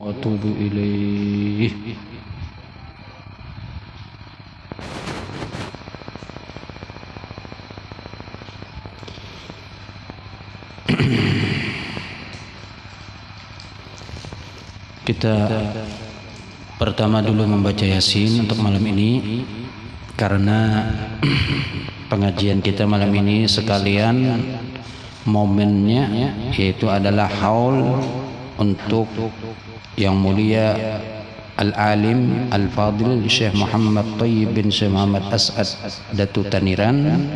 وأتوب إليه. Kita pertama dulu membaca Yasin untuk malam ini, karena pengajian kita malam ini sekalian momennya yaitu adalah haul untuk yang mulia Al-Alim Al-Fadil Syekh Muhammad Thayyib bin Syekh Muhammad As'ad Datu Taniran,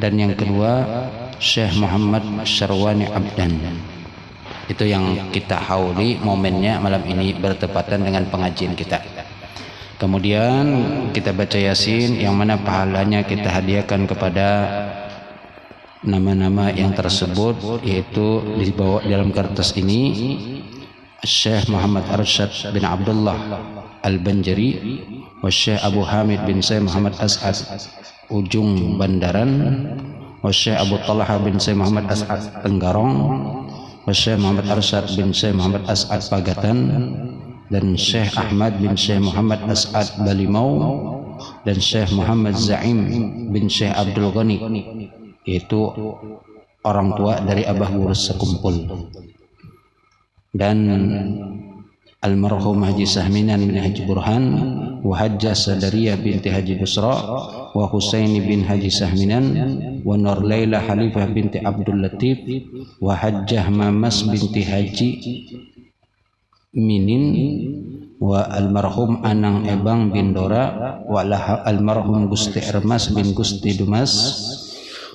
dan yang kedua Syekh Muhammad Syarwani Abdan. Itu yang kita hauli momennya malam ini bertepatan dengan pengajian kita. Kemudian kita baca Yasin yang mana pahalanya kita hadiahkan kepada nama-nama yang tersebut, yaitu dibawa dalam kertas ini Syekh Muhammad Arsyad bin Abdullah Al-Banjari wa Syekh Abu Hamid bin Syekh Muhammad As'ad Ujung Bandaran wa Syekh Abu Talha bin Syekh Muhammad As'ad Tenggarong wa Syekh Muhammad Arsyad bin Syekh Muhammad As'ad Pagatan, dan Syekh Ahmad bin Syekh Muhammad As'ad Balimau, dan Syekh Muhammad Zaim bin Syekh Abdul Ghani, yaitu orang tua dari Abah Gurus sekumpul, dan almarhum Haji Sahminan bin Haji Burhan wa Hajjah Sadariyah binti Haji Busra wa Husaini bin Haji Sahminan wa Nur Laila Halifah binti Abdul Latif wa Hajjah Mamas binti Haji Minin wa almarhum Anang Ebang bin Dora wa almarhum Gusti Ermas bin Gusti Dumas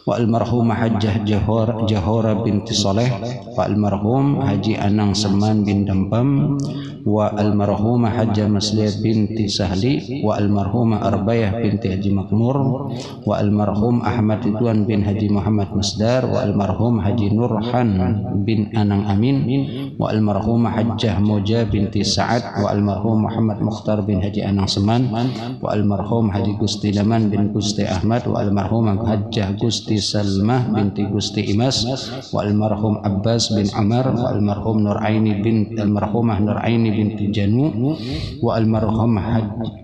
wa almarhum Hajjah Jahora binti Soleh wa almarhum Haji Anang Seman bin Dampam wa almarhum Hajjah Masliyah binti Sahli wa almarhum Arbayah binti Haji Makmur wa almarhum Ahmad Ridwan bin Haji Muhammad Masdar wa almarhum Haji Nurhan bin Anang Amin wa almarhum Hajjah Moja binti Sa'ad wa almarhum Muhammad Mukhtar bin Haji Anang Seman wa almarhum Haji Gusti Daman bin Gusti Ahmad wa almarhum Hajjah Gusti Salmah binti Gusti Imas wa almarhum Abbas bin Amar wa almarhum Nuraini bin almarhumah Nuraini binti Janu wa almarhum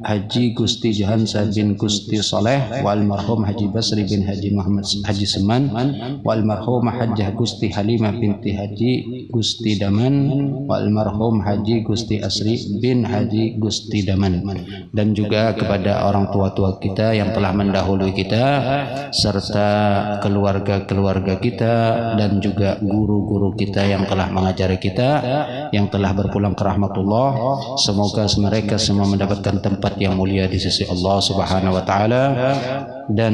Haji Gusti Jahansa bin Gusti Saleh wa almarhum Haji Basri bin Haji Muhammad Haji Seman wa almarhum Hajjah Gusti Halimah binti Haji Gusti Daman wa almarhum Haji Gusti Asri bin Haji Gusti Daman, dan juga kepada orang tua-tua kita yang telah mendahului kita serta keluarga-keluarga kita, dan juga guru-guru kita yang telah mengajari kita, yang telah berpulang ke rahmatullah. Semoga mereka semua mendapatkan tempat yang mulia di sisi Allah Subhanahu wa taala. Dan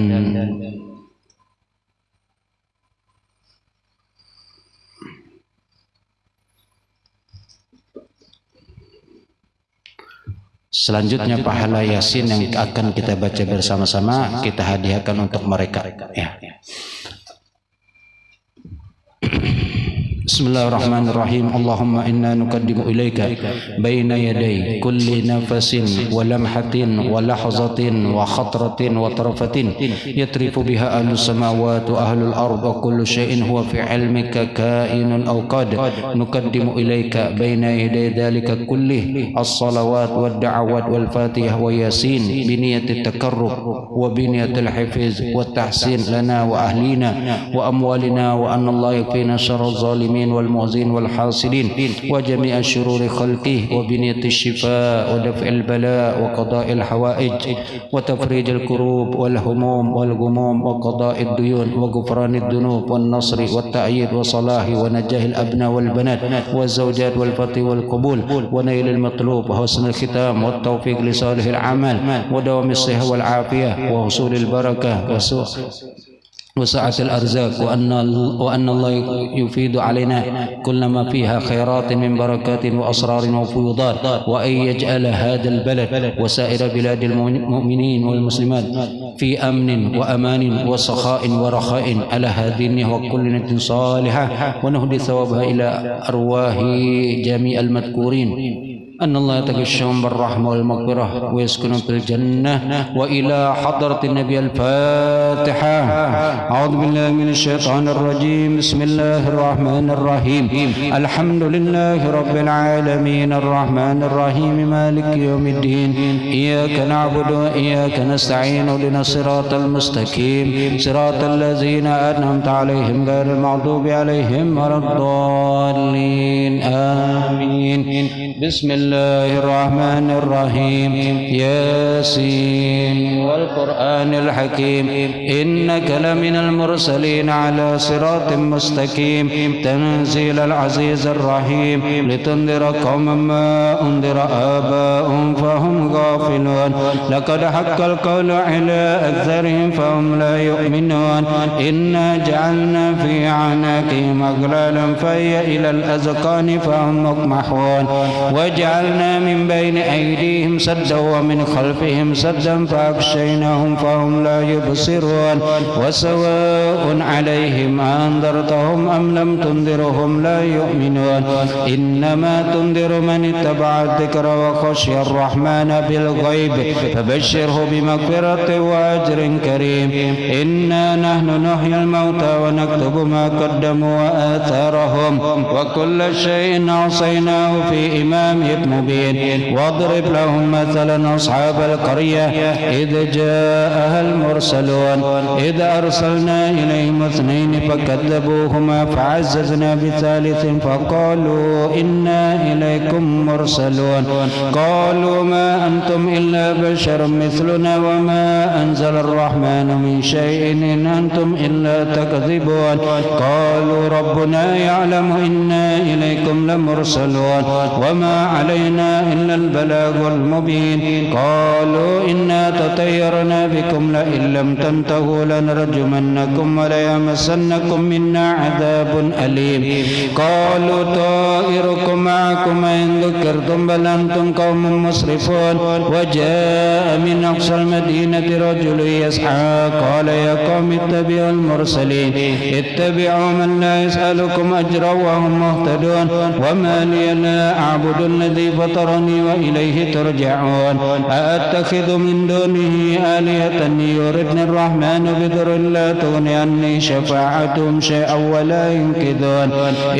selanjutnya pahala Yasin yang akan kita baca bersama-sama kita hadiahkan untuk mereka, ya. Bismillahirrahmanirrahim. Allahumma inna nuqaddimu ilaika baina yaday kulli nafasin wa lamhatin wa lahzatin wa khatratin wa tarafatin yatrifu biha ahlus samawati wa ahlul ard wa kullu shay'in huwa fi ilmika kainun aw qad nuqaddimu ilaika baina yaday dhalika kulli as-salawat wad da'awat wal fatihah wa yasin bi niyyati takarrub wa bi niyyati al-hifiz wa tahsin lana wa ahlina wa amwalina wa anna Allah yakfina syarra zalimin والمؤذين والحاصلين وجميع شرور خلقه وبنية الشفاء ودفع البلاء وقضاء الحوائج وتفريج الكروب والهموم والغموم وقضاء الديون وغفران الذنوب والنصر والتأييد وصلاح ونجاح الأبناء والبنات والزوجات والفتح والقبول ونيل المطلوب وحسن الختام والتوفيق لصالح العمل ودوام الصحة والعافية وحصول البركة وسعة الأرزاق وأن الله يفيد علينا كل ما فيها خيرات من بركات وأسرار وفيوضات، وأن يجعل هذا البلد وسائر بلاد المؤمنين والمسلمات في أمن وأمان وسخاء ورخاء على هذه النية وكل نية صالحة، ونهدي ثوابها إلى أرواح جميع المذكورين أن الله يتغشهم بالرحمة والمغفرة ويسكنهم في الجنة. وإلى حضرة النبي الفاتحة. أعوذ بالله من الشيطان الرجيم. بسم الله الرحمن الرحيم. الحمد لله رب العالمين الرحمن الرحيم مالك يوم الدين. إياك نعبد وإياك نستعين اهدنا الصراط المستقيم صراط الذين أنعمت عليهم غير المغضوب عليهم ولا الضالين آمين. بسم الله الرحمن الرحيم. ياسين والقرآن الحكيم إنك لمن المرسلين على صراط مستقيم تنزيل العزيز الرحيم لتنذر قوما ما أنذر آباؤهم فهم غافلون لقد حق القول على أكثرهم فهم لا يؤمنون إنا جعلنا في أعناقهم أغلالا فهي إلى الأذقان فهم مقمحون وجعلنا من بين أيديهم سدا ومن خلفهم سدا فأغشيناهم فهم لا يبصرون وسواء عليهم أنذرتهم أم لم تنذرهم لا يؤمنون إنما تنذر من اتبع الذكر وخشي الرحمن بالغيب فبشره بمغفرة وأجر كريم. إنا نحن نحيي الموتى ونكتب ما قدموا وآثارهم وكل شيء أحصيناه في إمام مبين. واضرب لهم مثلا أصحاب القرية إذ جاءها المرسلون إذ أرسلنا إليهم اثنين فكذبوهما فعززنا بثالث فقالوا إنا إليكم مرسلون قالوا ما أنتم إلا بشر مثلنا وما أنزل الرحمن من شيء إن أنتم إلا تكذبون قالوا ربنا يعلم إنا إليكم لمرسلون وما علينا إلا البلاغ المبين. قالوا إنا تطيرنا بكم لئن لم تنتهوا لنرجمنكم وليمسنكم منا عذاب أليم. قالوا طائركم معكم إن ذكرتم بل أنتم قوم مسرفون. وجاء من أقصى المدينة رجل يسعى قال يا قوم اتبعوا المرسلين اتبعوا من لا يسألكم أجرا وهم مهتدون وما لي لا أعبد الذي فطرني وإليه ترجعون أأتخذ من دونه آلهة يردن الرحمن بضر لا تغني عني شفاعتهم شيئا ولا ينقذون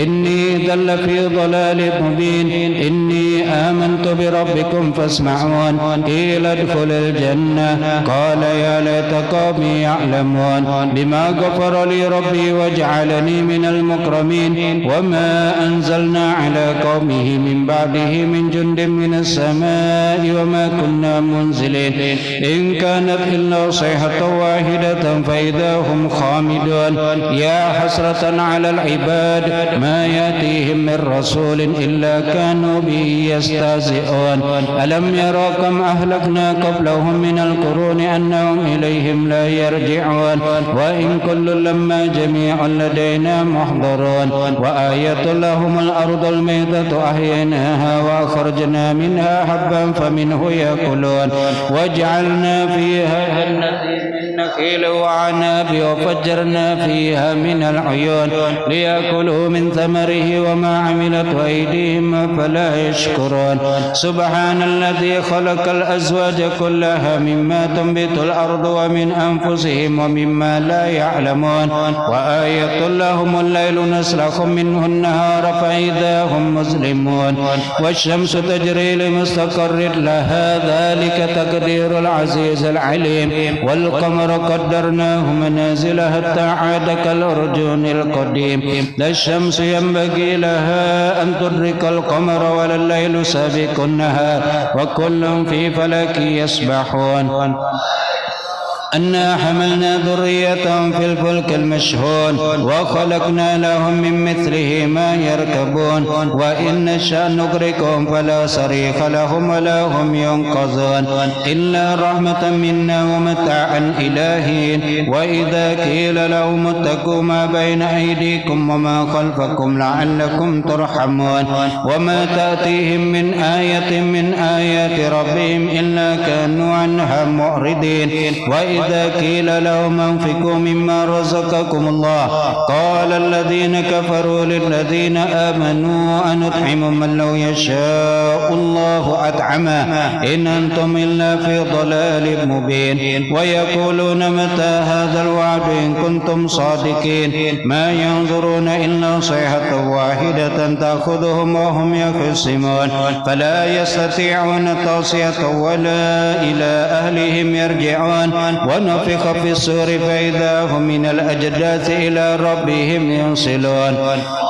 إني ذل في ضلال مبين. إني آمنت بربكم فاسمعون قيل ادخل الجنة قال يا ليت قومي يعلمون بما غفر لي ربي وجعلني من المكرمين. وما أنزلنا على قومه من بعده من جند من السماء وما كنا منزلين إن كانت إلا صيحة واحدة فإذا هم خامدون. يا حسرة على العباد ما يأتيهم من رسول إلا كانوا به يستهزئون. ألم يروا كم أهلكنا قبلهم من القرون أنهم إليهم لا يرجعون وإن كل لما جميع لدينا محضرون. وآية لهم الأرض الميتة أحييناها وأخرجنا منها حبا فمنه يأكلون وجعلنا فيها جنات من نخيل وعناب وفجرنا فيها من العيون ليأكلوا من ثمره وما عملت أيديهم فلا يشكرون. سبحان الذي خلق الأزواج كلها مما تنبت الأرض ومن أنفسهم ومما لا يعلمون. وآية لهم الليل نسلخ منه النهار فإذا هم مظلمون والشمس تجري لمستقر لها ذلك تقدير العزيز العليم. والقمر قدرناه منازل حتى عاد كالأرجون القديم. لا الشمس ينبغي لها أن تدرك القمر ولا الليل سابق النهار وكل في فلك يسبحون. أنا حملنا ذريتهم في الفلك المشحون وخلقنا لهم من مثله ما يركبون وإن نشأ نغرقهم فلا صريخ لهم ولا هم ينقذون إلا رحمة منا ومتاعا إلى حين. وإذا قيل لهم اتقوا ما بين أيديكم وما خلفكم لعلكم ترحمون وما تأتيهم من آية من آيات ربهم إلا كانوا عنها معرضين. وإذا قيل لهم انفقوا مما رزقكم الله قال الذين كفروا للذين آمنوا أنطعم من لو يشاء الله أطعما إن أنتم إلا في ضلال مبين ويقولون متى هذا الوعد إن كنتم صادقين ما ينظرون إلا صيحة واحدة تأخذهم وهم يخصمون فلا يستطيعون توصية ولا إلى أهلهم يرجعون ونفخ في الصور فإذا هم من الأجداث إلى ربهم ينسلون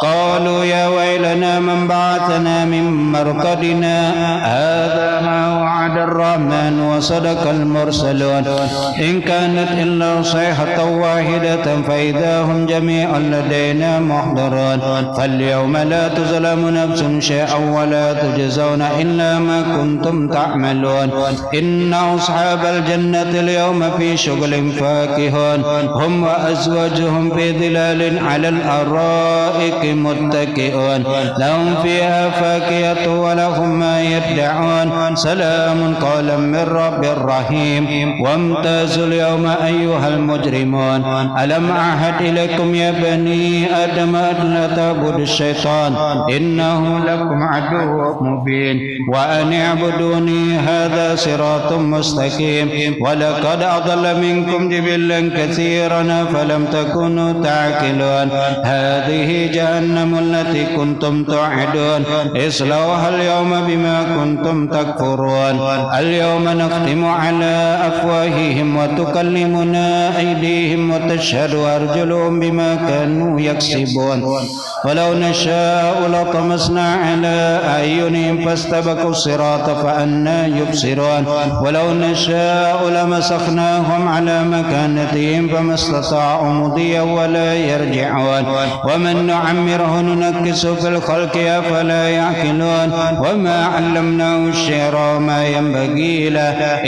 قالوا يا ويلنا من بعثنا من مرقدنا هذا ما وعد الرحمن وصدق المرسلون إن كانت إلا صيحة واحدة فإذا هم جميعا لدينا محضرون فاليوم لا تظلم نفس شيئا ولا تجزون إلا ما كنتم تعملون إن أصحاب الجنة اليوم في شغل فاكهون هم وأزواجهم في ظلال على الأرائك متكئون لهم فيها فاكهة ولهم ما يدعون سلام قولا من رب رحيم وامتازوا اليوم أيها المجرمون ألم أعهد إليكم يا بني آدم أن لا تعبدوا الشيطان إنه لكم عدو مبين وأن اعبدوني هذا صراط مستقيم ولقد أضل منكم جبلا كثيرا فلم تكونوا تعقلون هذه جهنم التي كنتم توعدون اصلوها اليوم بما كنتم تكفرون اليوم نختم على أفواههم وتكلمنا أيديهم وتشهد أرجلهم بما كانوا يكسبون ولو نشاء لطمسنا على أعينهم فاستبقوا الصراط فأنى يبصرون ولو نشاء لمسخناهم على مكانتهم فما استطاعوا مضيا ولا يرجعون ومن نعمره ننكسه في الخلق أفلا يعقلون وما علمناه الشعر وما ينبغي له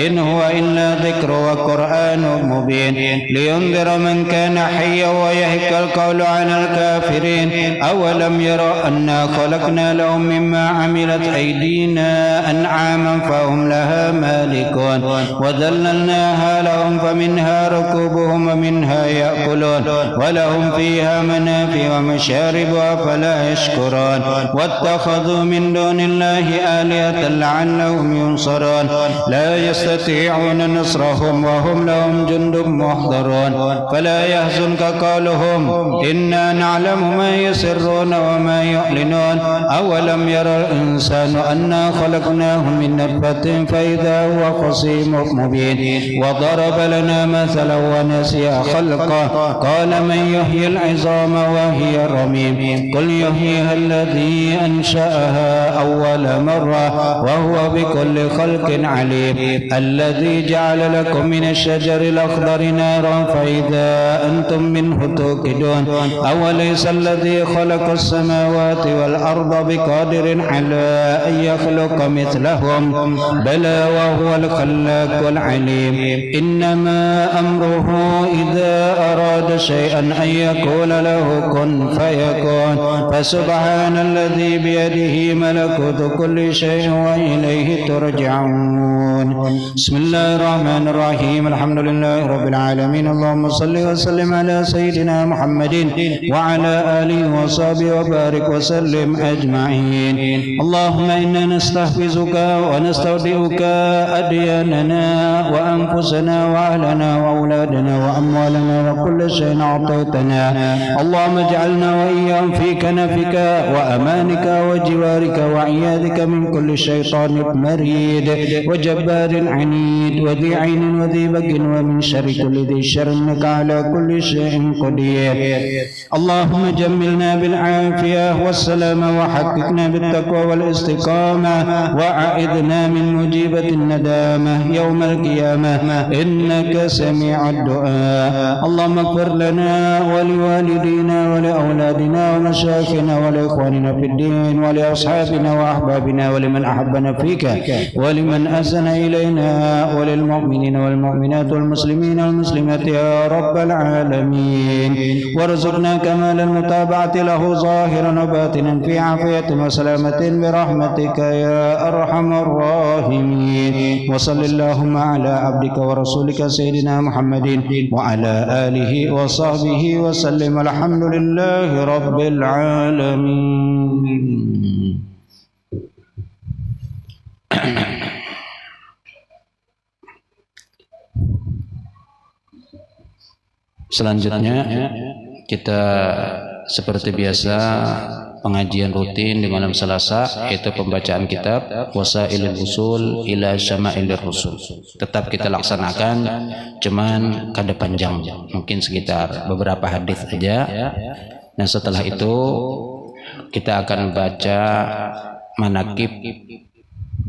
إن هو إلا ذكر وقرآن مبين لينذر من كان حيا ويحق القول على الكافرين أولم يروا أنا خلقنا لهم مما عملت أيدينا أنعاما فهم لها مالكون وذللناها لهم فمنها ركوبهم ومنها يأكلون ولهم فيها منافع ومشارب فلا يشكرون واتخذوا من دون الله آلهة لعلهم ينصرون لا يستطيعون نصرهم وهم لهم جند محضرون فلا يحزنك قولهم إنا نعلم ما يسرون وما يعلنون أولم يرى الإنسان أنا خلقناه من نطفة فإذا هو خصيم مبين وضرب لنا مثلا ونسي خلقه قال من يحيي العظام وهي رميم قل يحييها الذي أنشأها أول مرة وهو بكل خلق عليم الذي جعل لكم من الشجر الأخضر نارا فإذا أنتم منه توقدون أوليس الذي خلق السماوات والأرض بقادر على أن يخلق مثلهم بلى وهو الخلاق العليم إنما أمره إذا أراد شيئا أن يقول له كن فيكون فسبحان الذي بيده ملكوت كل شيء وإليه ترجعون بسم الله الرحمن الرحيم الحمد لله رب العالمين اللهم صل وسلم على سيدنا محمد وعلى آله وصحبه وبارك وسلم أجمعين اللهم إنا نستحفظك ونستودعك أدياننا وأنفسنا وأهلنا وأولادنا وأموالنا وكل شيء أعطيتنا اللهم اجعلنا وإياهم في كنفك وأمانك وجوارك وعياذك من كل شيطان مريد وجبار عنيد وذي عين وذي بق ومن شر كل ذي شر إنك على كل شيء قدير اللهم جملنا بالعافية والسلامة وحققنا بالتقوى والاستقامة وأعذنا من مجيبة الندامة يوم القيامة إنك سميع الدعاء اللهم اغفر لنا ولوالدينا ولأولادنا ومشايخنا ولإخواننا في الدين ولأصحابنا وأحبابنا ولمن أحبنا فيك ولمن أحسن إلينا وللمؤمنين والمؤمنات والمسلمين والمسلمات يا رب العالمين وارزقنا كمال المتابعة له ظاهرا وباطنا في عافية وسلامة برحمتك يا أرحم الراحمين وصل اللهم على عبدك ورسولك سيدنا محمد وعلى آله وصحبه وسلم الحمد لله رب العالمين Selanjutnya kita seperti biasa pengajian rutin di malam Selasa, yaitu pembacaan kitab Wasailul Usul ila Syamailir Rasul. Tetap kita laksanakan, cuman kada panjang, mungkin sekitar beberapa hadis saja. Nah setelah itu kita akan baca manaqib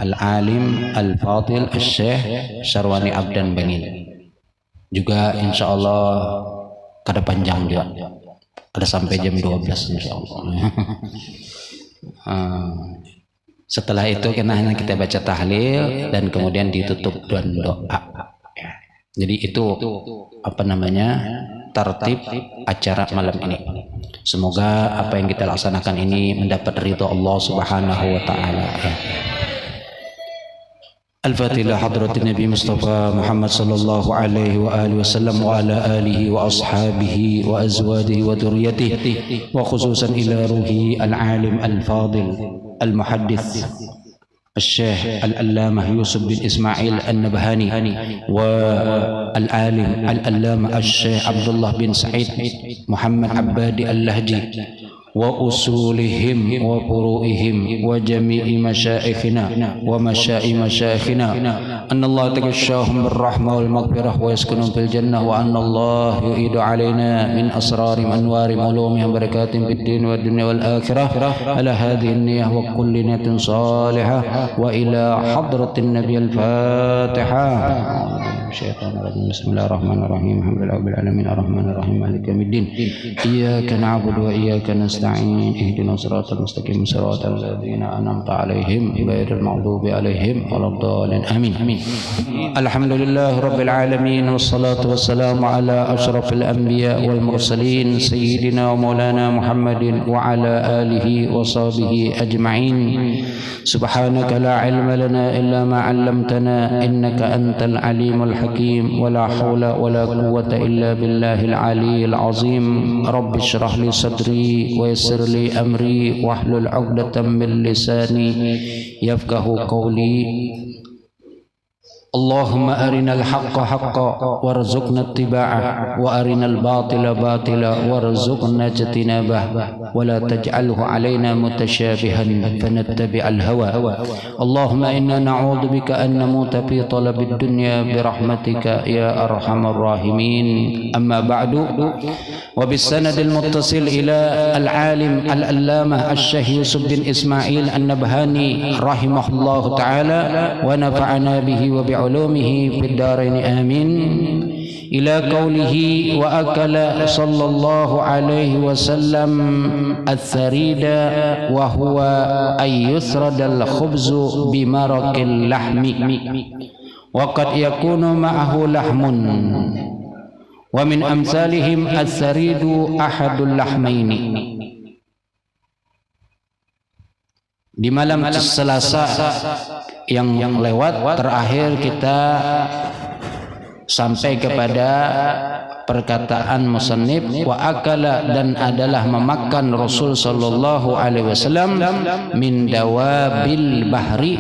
Al-Alim Al-Fadil Al-Syekh Syarwani Abdan Bangil. Juga insya Allah kada panjang juga, kada sampai jam 12 insya Allah. Setelah itu kita baca tahlil dan kemudian ditutup dengan doa. Jadi itu tertib acara malam ini. Semoga apa yang kita laksanakan ini mendapat ridha Allah Subhanahu wa taala. Al-Fatihah Hadratin Nabi Mustafa Muhammad sallallahu alaihi wa alihi wasallam wa ala alihi wa ashabihi wa azwajihi wa dhurriyyatihi wa khususan ila ruhi al-alim al-fadil al-muhaddits الشيخ العلامة يوسف بن إسماعيل النبهاني والعالم العلامة الشيخ عبد الله بن سعيد محمد عبادي اللهجي وأصولهم وفروعهم وجميع مشايخنا ومشايخنا أن الله تغشاهم بالرحمة والمغفرة ويسكنهم في الجنة وأن الله يعيد علينا من أسرار أنوار علومهم بركات في الدين والدنيا والآخرة على هذه النية وكل نية صالحة وإلى حضرة النبي الفاتحة. بسم الله الرحمن الرحيم الحمد لله رب العالمين الرحمن الرحيم مالك يوم الدين إياك نعبد وإياك نستعين اهدنا الصراط المستقيم صراط الذين أنعمت عليهم غير المغضوب عليهم ولا الضالين آمين. الحمد لله رب العالمين والصلاة والسلام على أشرف الأنبياء والمرسلين سيدنا ومولانا محمد وعلى آله وصحبه أجمعين. سبحانك لا علم لنا إلا ما علمتنا إنك أنت العليم الحكيم ولا حول ولا قوة إلا بالله العلي العظيم. رب اشرح لي صدري ويسر لي أمري واحلل عقدة من لساني يفقه قولي. اللهم أرنا الحق حقا وارزقنا اتباعه وأرنا الباطل باطلا وارزقنا اجتنابه ولا تجعله علينا متشابها فنتبع الهوى. اللهم إنا نعوذ بك أن نموت في طلب الدنيا برحمتك يا أرحم الراحمين. أما بعد، وبالسند المتصل إلى العالم العلامة الشيخ يوسف بن إسماعيل النبهاني رحمه الله تعالى ونفعنا به وبعلومه في الدارين آمين. إلى قوله وأكل صلى الله عليه وسلم الثريد وهو أن يثرد الخبز بمرق اللحم وقد يكون معه لحم ومن أمثالهم الثريد أحد اللحمين. Di malam Selasa yang lewat terakhir kita sampai kepada perkataan musannif wa akala, dan adalah memakan Rasul sallallahu alaihi wasallam min dawabil bahri,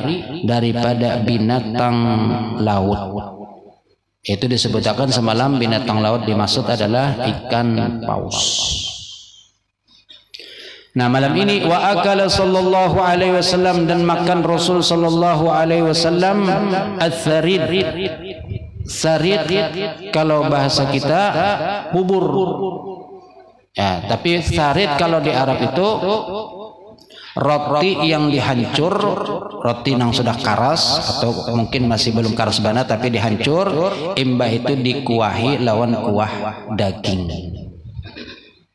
daripada binatang laut. Itu disebutkan semalam binatang laut dimaksud adalah ikan paus. Nah malam ini wa akala sallallahu alaihi wasallam, dan makan Rasul sallallahu alaihi wasallam al-tharid. Sarid kalau bahasa kita bubur. Ya, tapi sarid kalau di Arab itu roti yang dihancur, roti yang sudah karas atau mungkin masih belum karas banget tapi dihancur, imbah itu dikuahi lawan kuah daging.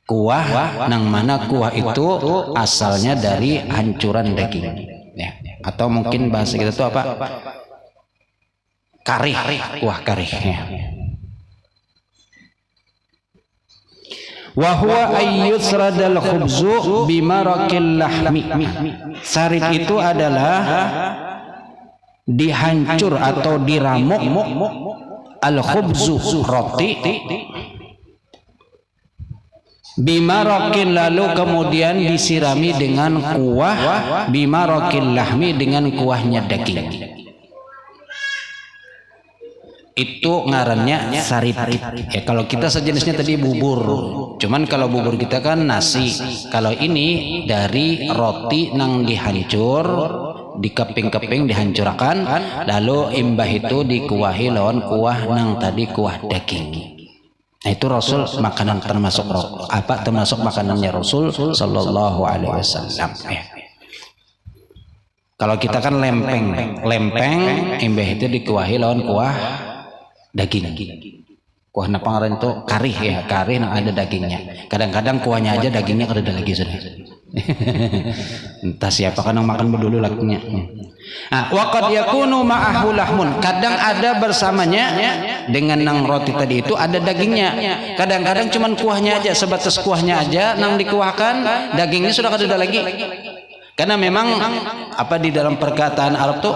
Kuah nang mana kuah itu asalnya dari hancuran daging, ya. Atau mungkin bahasa kita itu apa? Karih, kuah karih. Ya. Wa huwa ayyusradal khubzu bimarakil lahmi. Sarid itu adalah dihancur atau diramuk al khubzu roti bimarakin, lalu kemudian disirami dengan kuah bimarakil lahmi, dengan kuahnya daging. itu ngarannya sarip. Ya kalau kita sejenisnya tadi bubur. Cuman kalau bubur kita kan nasi. Kalau ini dari roti nang dihancur, dikeping-keping dihancurkan, lalu imbah itu dikuahi lawan kuah nang tadi kuah daging. Nah itu Rasul makanan termasuk makanannya Rasul sallallahu alaihi wasallam. Kalau kita kan lempeng imbah itu dikuahi lawan kuah daging. Kuah napangaran itu karih ya, karih yang ada dagingnya. Kadang-kadang kuahnya aja dagingnya kada ada lagi sudah. Entah siapa kan yang makan berdulu lakunya. Nah, waqad yakunu ma'ahu lahmun. Kadang ada bersamanya dengan nang roti tadi itu ada dagingnya. Kadang-kadang cuman kuahnya aja, sebatas kuahnya aja nang dikuahkan, dagingnya sudah kada ada lagi. Karena memang apa di dalam perkataan Arab tuh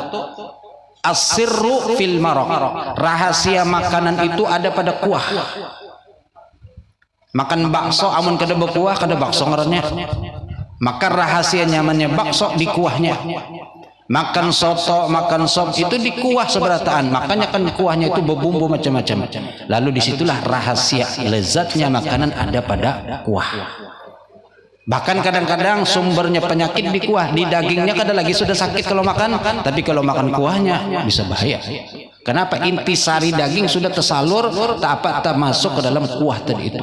as-sirru fil maraq. Rahasia makanan itu ada pada kuah. Makan bakso amun kada berkuah kada bakso ngarannya. Maka rahasia nyamannya bakso di kuahnya. Makan soto, makan sop itu di kuah seberataan. Makanya kan kuahnya itu berbumbu macam-macam. Lalu disitulah rahasia lezatnya makanan ada pada kuah. Bahkan kadang-kadang sumbernya penyakit di kuah, di dagingnya kada lagi sudah sakit kalau makan, tapi kalau makan kuahnya bisa bahaya. Kenapa? Intisari daging sudah tersalur, tak masuk ke dalam kuah tadi itu.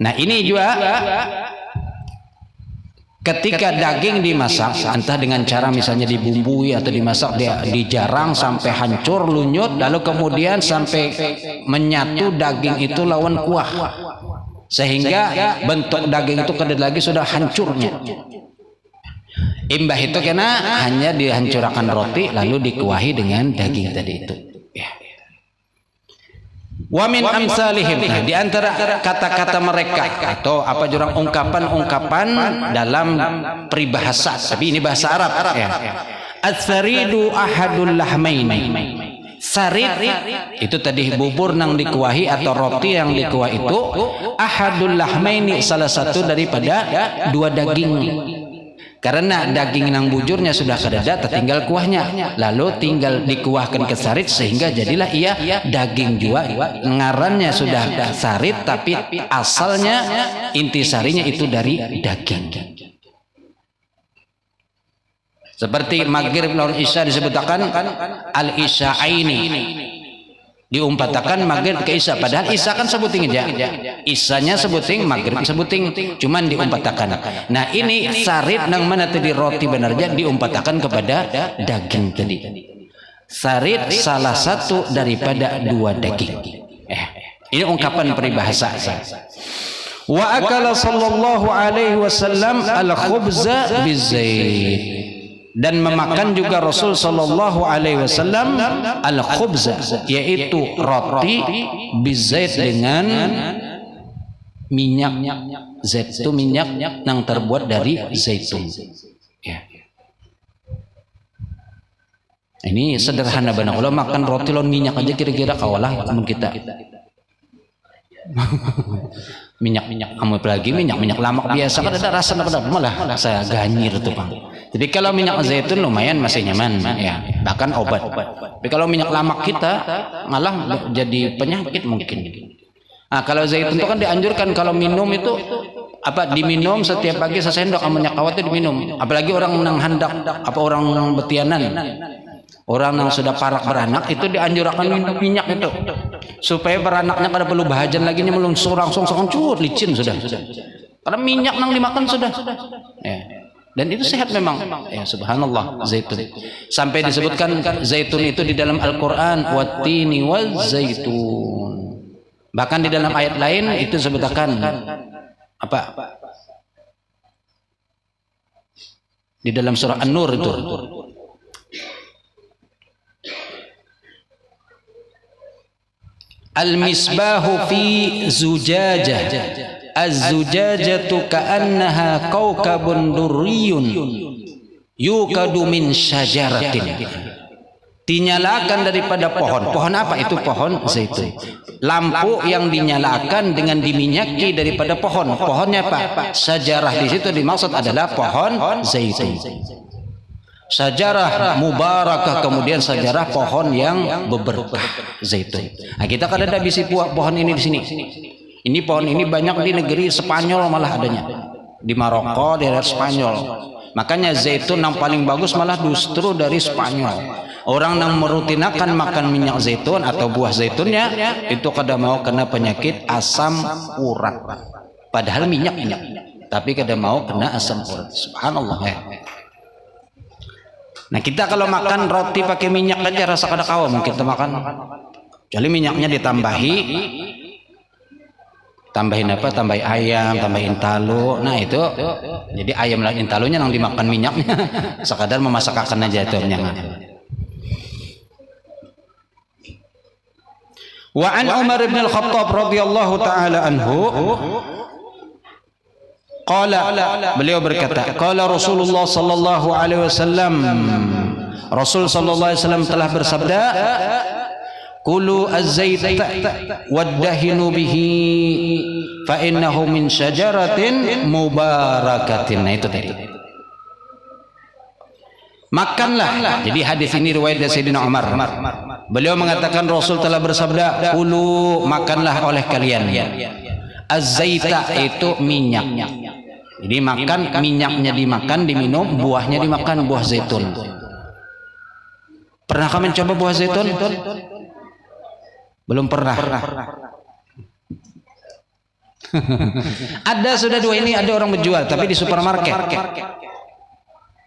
Nah ini juga ketika daging dimasak, entah dengan cara misalnya dibumbui atau dimasak, dijarang sampai hancur lunyut, lalu kemudian sampai menyatu daging itu lawan kuah. Sehingga bentuk daging itu kada lagi sudah hancurnya. Imbah itu kena hanya dihancurkan roti lalu dikuahi dengan daging tadi itu. Wa min amsalihim. Nah, di antara kata-kata mereka atau apa jurang ungkapan-ungkapan dalam peribahasa, tapi ini bahasa Arab ya. As-saridu ahadul lahmaini. Sarid itu tadi bubur nang dikuahi atau roti yang dikuah itu ahadul lahmaini, salah satu daripada dua daging. Karena daging nang bujurnya sudah kadada, tinggal kuahnya, lalu tinggal dikuahkan ke sarid sehingga jadilah ia daging juga. Ngarannya sudah sarid tapi asalnya intisarinya itu dari daging. Seperti maghrib lawan isya disebutkan al-isya'aini. Diumpatakan maghrib ke isya, padahal isya kan sebuting aja. Isyanya sebuting, maghrib sebuting, cuman diumpatakan. Nah, ini sarid nang mana tadi roti benarnya diumpatakan kepada daging tadi. Sarid salah satu daripada dua daging. Ini ungkapan peribahasa. Wa akala sallallahu alaihi wasallam al-khubza bizait. Dan memakan juga Rasul sallallahu alaihi wasallam al-khubza, yaitu roti bizait dengan minyak. Zait itu minyak yang terbuat dari zaitun. Ya. Ini sederhana benar. Kalau makan roti lawan minyak aja kira-kira kawalah teman kita. minyak apalagi minyak lamak biasa kan ada rasa malah saya ganyir tuh Bang. Tapi kalau minyak zaitun lumayan masih nyaman ya, bahkan obat. Tapi kalau minyak lamak kita malah jadi penyakit mungkin. Nah, kalau zaitun itu kan dianjurkan kalau minum itu apa diminum setiap pagi sesendok, minyak kawat itu diminum. Apalagi orang nang handak apa orang nang betianan. Orang yang sudah parak beranak itu dianjurkan minum minyak itu supaya beranaknya kada perlu bahajan lagi nya melungsur langsung cut licin sudah. Karena minyak nang dimakan sudah. Ya. Dan itu sehat memang. Ya subhanallah zaitun. Sampai disebutkan zaitun itu di dalam Al-Qur'an wattini waz zaitun. Bahkan di dalam ayat lain itu disebutkan apa? Di dalam surah An-Nur itu. Al-misbahu fi zujajah. Az-zujajatu ka'annaha kawkabun durriyun yukadu min syajaratin. Dinyalakan daripada pohon. Pohon apa? Itu pohon zaitun. Lampu yang dinyalakan dengan diminyaki daripada pohon. Pohonnya apa? Syajarah di situ dimaksud adalah pohon zaitun. Sajarah mubarakah, kemudian sajarah pohon yang berberkah zaitun. Nah, kita kan ada bisi pohon ini di sini. Ini pohon ini banyak di negeri Spanyol malah adanya. Di Maroko, di daerah Spanyol. Makanya zaitun yang paling bagus malah justru dari Spanyol. Orang yang merutinakan makan minyak zaitun atau buah zaitunnya itu kada mau kena penyakit asam urat. Padahal minyak, tapi kada mau kena asam urat. Subhanallah. Nah, kita kalau makan roti pakai minyak aja rasa kada kawa mungkin kita makan. Jadi minyaknya tambahin apa? Tambahin ayam, tambahin talu. Nah itu, jadi ayam lagi talunya yang dimakan minyaknya. Sekadar memasakkan aja itu minyak. Wa an Umar bin Al-Khattab radhiyallahu taala anhu qala, beliau berkata, qala Rasulullah sallallahu alaihi wasallam, Rasul sallallahu alaihi wasallam telah bersabda, kulu az-zaita waddahinu bihi fa innahu min syajaratin mubarakatin. Nah itu tadi. Makanlah. Jadi hadis ini riwayat dari Sayyidina Umar. Beliau mengatakan Rasul telah bersabda, kulu, makanlah oleh kalian az-zaita, itu minyak. Jadi makan, minyaknya dimakan, diminum, buahnya dimakan, buah zaitun. Pernah kalian coba buah zaitun? Belum pernah. Ada sudah dua ini, ada orang menjual, tapi di supermarket.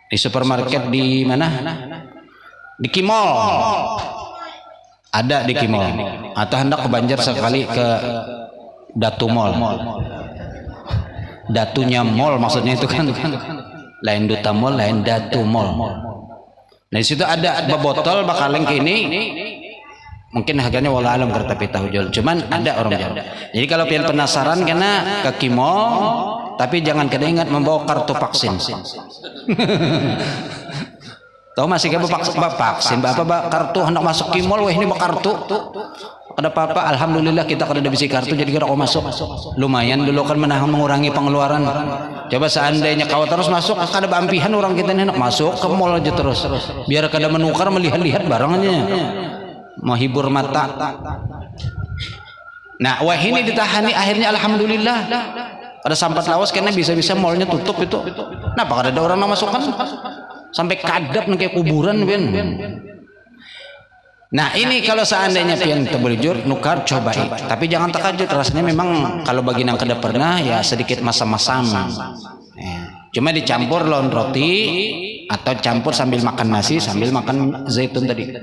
Di supermarket di mana? Di Kimol. Ada di Kimol. Atau hendak ke Banjar sekali ke Datu Mall. Datunya mall maksudnya itu kan. Lain Duta Mall, lain Datu Mall. Nah di situ ada botol bakaleng ini. Mungkin harganya wala alam tapi tahu jual. Cuman ada orang jual. Jadi kalau pian penasaran kena ke Kimol, tapi jangan kena ingat membawa kartu vaksin. Tahu masih kayak vaksin, bapak kartu hendak masuk Kimol, wah ini bawa kartu. Ada apa-apa, alhamdulillah kita kada ada bisi kartu, jadi kita kok masuk. Lumayan dulu kan mengurangi pengeluaran. Coba seandainya kau terus masuk, kada bampihan orang kita ini hendak masuk ke mall aja terus. Biar kada menukar melihat-lihat barangnya. Mau hibur mata. Nah, wah ini ditahani akhirnya alhamdulillah. Ada sampat lawas karena bisa-bisa mallnya tutup itu. Kenapa kada ada orang yang masuk kan? Sampai kadap kayak kuburan ben. Nah ini kalau seandainya pian terbujur nukar cobai, tapi jangan terkejut, rasanya memang kalau bagi yang kada pernah ya sedikit masam-masam. Cuma dicampur lawan roti atau campur sambil makan nasi sambil makan zaitun tadi.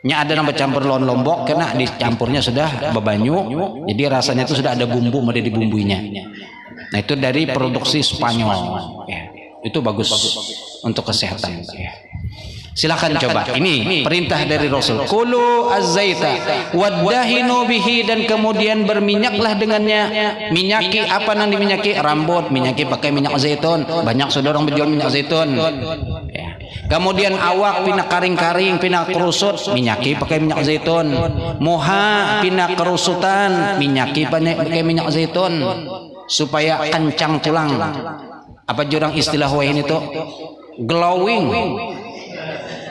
Nya ada yang bercampur lawan lombok karena dicampurnya sudah bebanyu, jadi rasanya itu sudah ada bumbu ada di bumbunya. Nah itu dari produksi Spanyol. Itu bagus untuk kesehatan. Silakan coba. Ini perintah dari Rasul. Kulu az-zaita waddahinu bihi, dan kemudian berminyaklah dengannya. Minyaki apa yang diminyaki? Rambut, minyaki pakai minyak zaitun. Banyak saudara orang berjual minyak zaitun. Kemudian awak pina karing-karing, pina kerusut, minyaki pakai minyak zaitun. Muha pina kerusutan, minyaki pakai minyak zaitun supaya kencang tulang. Apa jurang istilah wah ini tuh? Glowing.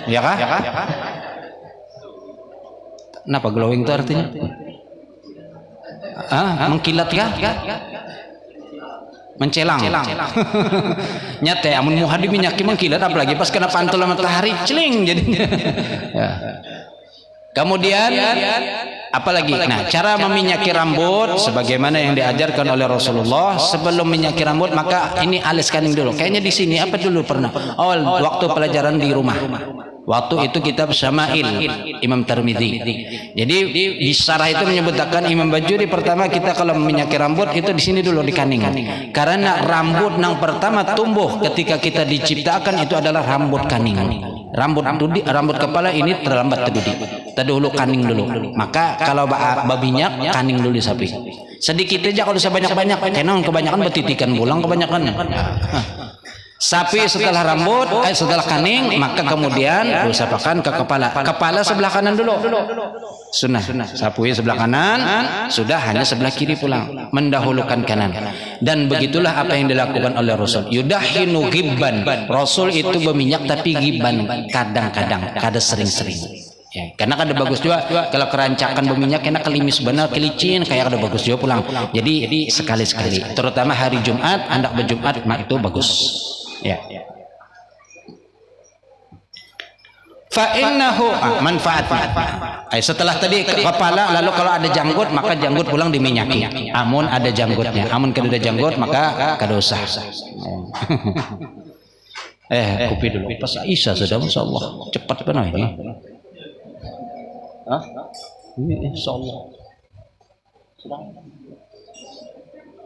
Ya kah? Kenapa glowing itu artinya? Mengkilat kah? Mencelang. Nyata amun muha diminyaki mengkilat, apalagi pas kena pantul matahari celing jadinya. Ya. Kemudian apalagi? Nah, cara meminyaki rambut sebagaimana yang diajarkan oleh Rasulullah. Sebelum minyaki rambut maka ini aliskan dulu. Kayaknya di sini apa dulu pernah? Waktu pelajaran di rumah. Waktu itu kitab Syama'il Imam Tirmidzi. Jadi di syarah itu menyebutkan Imam Bajuri pertama kita kalau meminyaki rambut itu di sini dulu di kaning. Karena rambut yang pertama tumbuh ketika kita diciptakan itu adalah rambut kaning. Rambut kepala ini terlambat terdudi. Terdahulu kaning dulu. Maka kalau babinya kaning dulu sapi. Sedikit aja kalau sebanyak-banyak. Karena kebanyakan betitikan pulang kebanyakan. Sapi setelah rambut, setelah kaning, maka kemudian diusapakan ke kepala. Kepala sebelah kanan dulu. Sunnah. Sapi sebelah kanan, sudah hanya sebelah kiri pulang, mendahulukan kanan. Dan begitulah apa yang dilakukan oleh Rasul. Yudahinu ghibban. Rasul itu berminyak tapi ghibban kadang-kadang, kada sering-sering. Ya, karena kada bagus juga kalau kerancakan berminyak kena kelimis benar kelicin kayak kada bagus juga pulang. Jadi sekali-sekali, terutama hari Jumat, hendak berjumat itu bagus. Ya. Fa innahu manfaatnya. Setelah tadi kepala, lalu kalau ada janggut maka janggut pulang diminyaki. Amun ada janggutnya, amun kada ada janggut maka kada usah. Kopi dulu. Pas Aisyah sudah, masyaallah cepat benar ini. Ini insyaallah.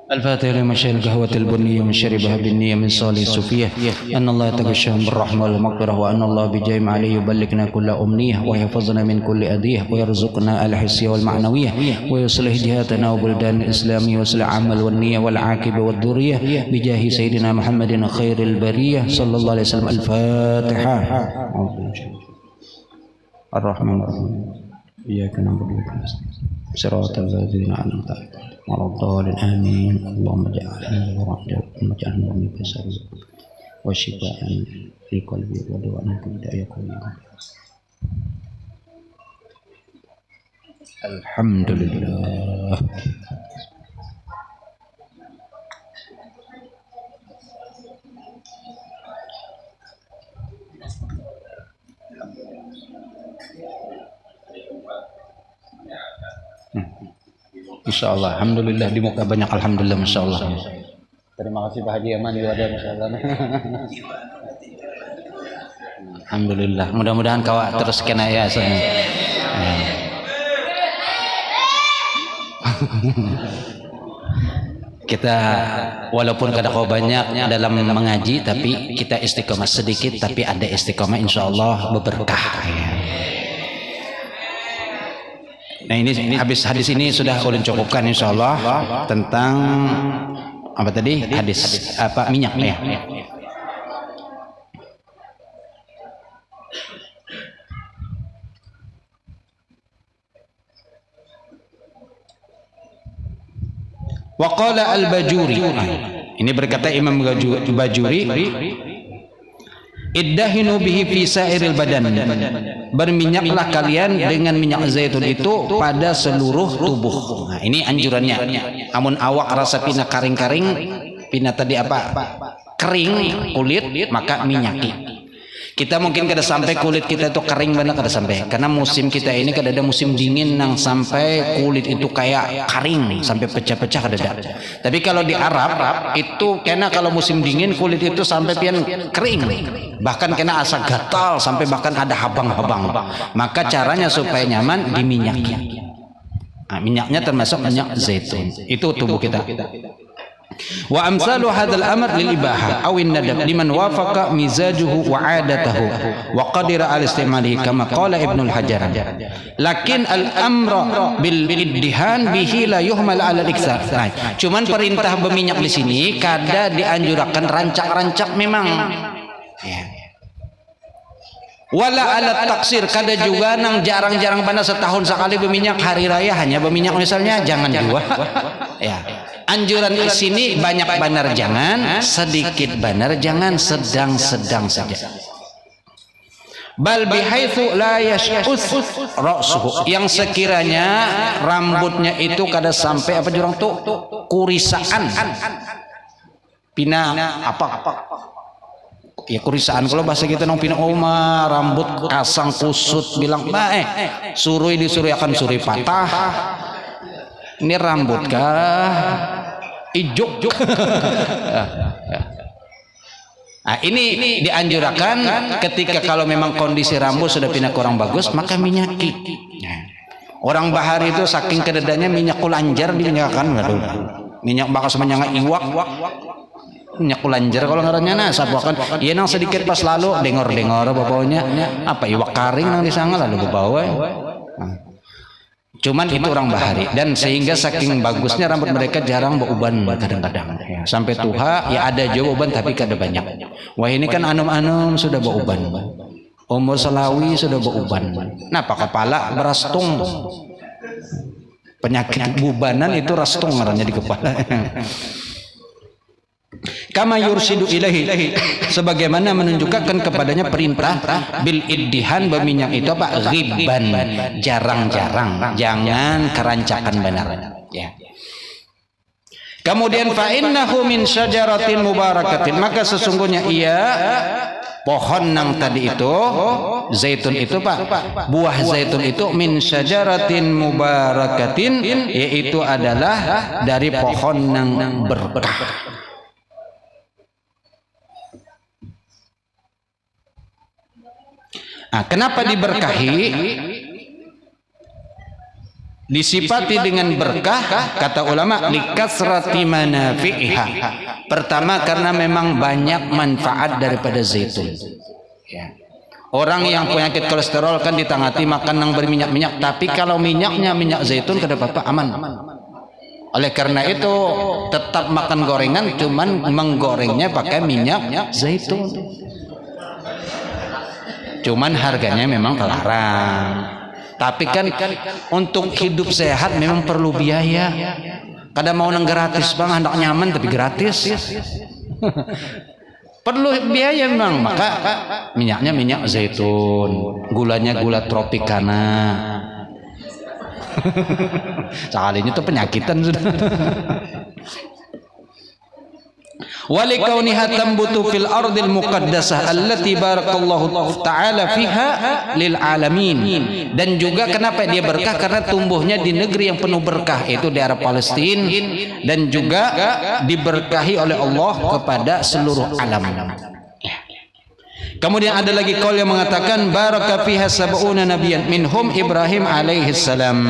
الفاتحة لما شاء القهوة البنية من شربها بالنية من صالح الصوفية أن الله يتغشاهم بالرحمة والمغفرة وأن الله بجاهم عليه يبلغنا كل أمنية ويحفظنا من كل أذية ويرزقنا الحسية والمعنوية ويصلح جهاتنا وبلدان الإسلامية ويصلح العمل والنية والعاقبة والذرية بجاه سيدنا محمد خير البرية صلى الله عليه وسلم. الفاتحة. الرحمن الرحيم إياك نعبد وإياك نستعين صراط الذين أنعمت عليهم غير الضالين آمين. اللهم اجعلنا من بشر وشفاء في قلبي ودواء في داء قلبي. الحمد لله. Insyaallah, alhamdulillah di muka banyak alhamdulillah, masyaallah. Terima kasih Pak Haji Aman juga ada, masyaallah. Alhamdulillah, mudah-mudahan kau terus kena ya saya. Kita walaupun kada kau banyak dalam mengaji tapi kita istiqomah sedikit tapi ada istiqomah insyaallah berberkah. Nah ini habis hadis ini sudah ulun cukupkan insyaallah tentang apa tadi hadis apa minyak ya. Waqala al-Bajuri, ini berkata Imam Bajuri, iddahinu bihi fi sa'iril badan, berminyaklah kalian dengan minyak zaitun itu pada seluruh tubuh. Nah, ini anjurannya. Amun awak rasa pina karing-karing, pina tadi apa kering kulit, maka minyaki. Kita mungkin kada sampai kulit kita itu kering benar, kada sampai, karena musim kita ini kada ada musim dingin yang sampai kulit itu kayak karing sampai pecah-pecah kada ada. Tapi kalau di Arab itu kena kalau musim dingin kulit itu sampai pian kering, bahkan kena asa gatal sampai bahkan ada habang-habang. Maka caranya supaya nyaman diminyaki. Nah, minyaknya termasuk minyak zaitun. Itu tubuh kita. Wa amsalu hadzal amr lil ibaha aw an-nadab liman wafaqa mizajuhu wa 'adatahu wa qadira al istimalihi kama qala Ibnu al-Hajar. Lakin al-amra bil iddihan bihi la yuhmal 'ala al-iktsar. Cuman perintah berminyak di sini kada dianjurkan rancak-rancak memang. Ya. Wala alat taksir, kada juga nang jarang-jarang pada setahun sekali berminyak hari raya hanya berminyak misalnya, jangan juga. Ya. Anjuran di sini banyak banar jangan, sedikit banar jangan, sedang-sedang saja. Bal bihaitsu la yash'us ra'suhu, yang sekiranya rambutnya itu kada sampai apa jurang tuh kurisaan. Pina apa? Ya kurisaan kalau bahasa kita nong pina oma rambut kasang kusut bilang surui disuruh akan suri patah. Ini rambut kah ijuk. Nah, ini dianjurkan ketika kalau memang kondisi rambut sudah pindah kurang bagus maka minyaki. Orang bahari itu saking kededanya minyak kulanjar diminyakan, minyak bakas menyanga iwak. Minyak kulanjar kalau ngarannya nah sabuakan iya nang sedikit pas lalu dengor-dengor bapaunya apa iwak karing nang disanga lalu bawa. Cuman itu orang bahari, dan sehingga saking bagusnya rambut mereka jarang bauban kadang-kadang ya. Sampai tuha ya ada juga uban tapi kada banyak. Wah ini kan anum-anum sudah bauban, umur selawi sudah bauban. Nah pak kepala berastung, penyakit bubanan itu rastung ngarannya di kepala. Kama yursidu ilahi, sebagaimana menunjukkan kepadanya perintah bil iddihan berminyak itu apa? Ghibban, jarang-jarang, jangan kerancakan benar ya. Kemudian fa innahu min syajaratin mubarakatin, maka sesungguhnya ia pohon yang tadi itu zaitun itu pak, buah zaitun itu min syajaratin mubarakatin, yaitu adalah dari pohon yang berkah. Nah, kenapa diberkahi? Disifati dengan berkah, kata ulama, likasrati manafi'iha. Pertama karena memang banyak manfaat daripada zaitun. Ya. Orang yang penyakit kolesterol kan ditangati makan yang berminyak-minyak, tapi kalau minyaknya minyak zaitun kada apa-apa, aman. Oleh karena itu tetap makan gorengan, cuman menggorengnya pakai minyak zaitun. Cuman harganya memang terlarang. Tapi kan untuk hidup sehat memang perlu biaya. Kadang mau nang gratis bang, hendak nyaman tapi gratis. Perlu biaya memang, maka minyaknya minyak zaitun, gulanya gula tropicana. Sekalinya itu penyakitan sudah. Walikauniha tambutu fil ardil muqaddasah allati barakallahu ta'ala fiha lil alamin, dan juga kenapa dia berkah karena tumbuhnya di negeri yang penuh berkah, itu daerah Palestina, dan juga diberkahi oleh Allah kepada seluruh alam. Kemudian ada lagi qaul yang mengatakan baraka fiha sab'una nabiyyan minhum Ibrahim alaihi salam.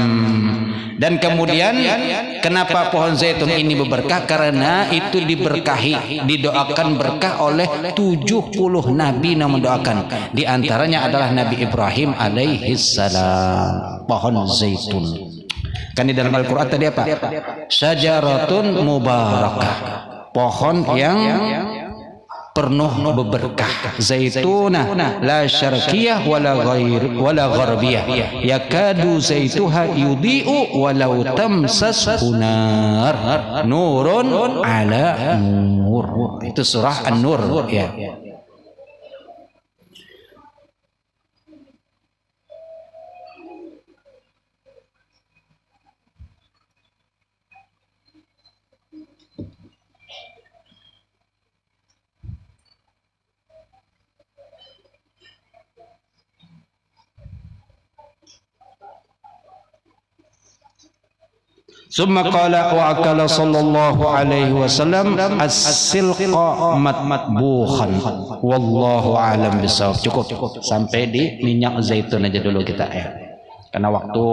Dan kemudian kenapa pohon zaitun ini berberkah? Karena itu diberkahi, didoakan berkah oleh 70 nabi yang mendoakan. Di antaranya adalah Nabi Ibrahim alaihi salam. Pohon zaitun. Kan di dalam Al-Qur'an tadi apa? Syajaratun mubarakah. Pohon yang penuh berberkah, zaituna la syarqiyah wala gharbiyah yakadu zaituha yudhi'u walau tamsashu nar nurun ala nur. Itu surah An-Nur ya. Summa qala wa akala sallallahu alaihi wasallam as-silqa matbukhan wallahu alam bisawab. Cukup sampai di minyak zaitun aja dulu kita ya, karena waktu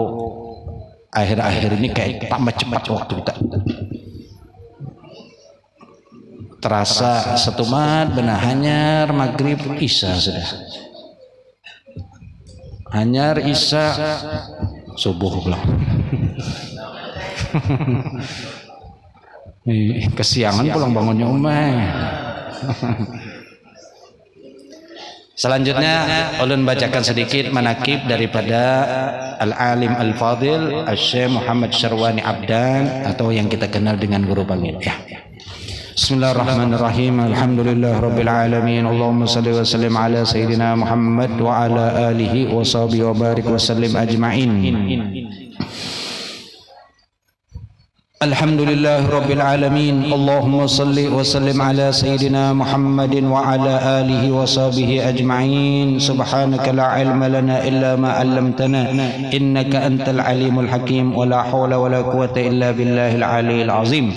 akhir-akhir ini kayak tambah cepat waktu kita. Terasa satu mat benar hanyar maghrib isya sudah, hanyar isya subuh pulang. Kesiangan pulang bangunnya umay. Selanjutnya ulun bacakan sedikit manakib daripada Al-Alim Al-Fadil Asy-Syaikh Muhammad Syarwani Abdan, atau yang kita kenal dengan guru panggil ya. Bismillahirrahmanirrahim. Alhamdulillah rabbil alamin. Allahumma salli wa sallim ala sayyidina Muhammad wa ala alihi wa sahbihi wa barik wa sallim ajma'in. Alhamdulillah rabbil alamin. Allahumma salli wa sallim ala sayyidina Muhammadin wa ala alihi wa sahbihi ajma'in. Subhanaka la ilma lana illa ma 'allamtana innaka antal alimul hakim wa la hawla wa la quwwata illa billahil aliyyil azim.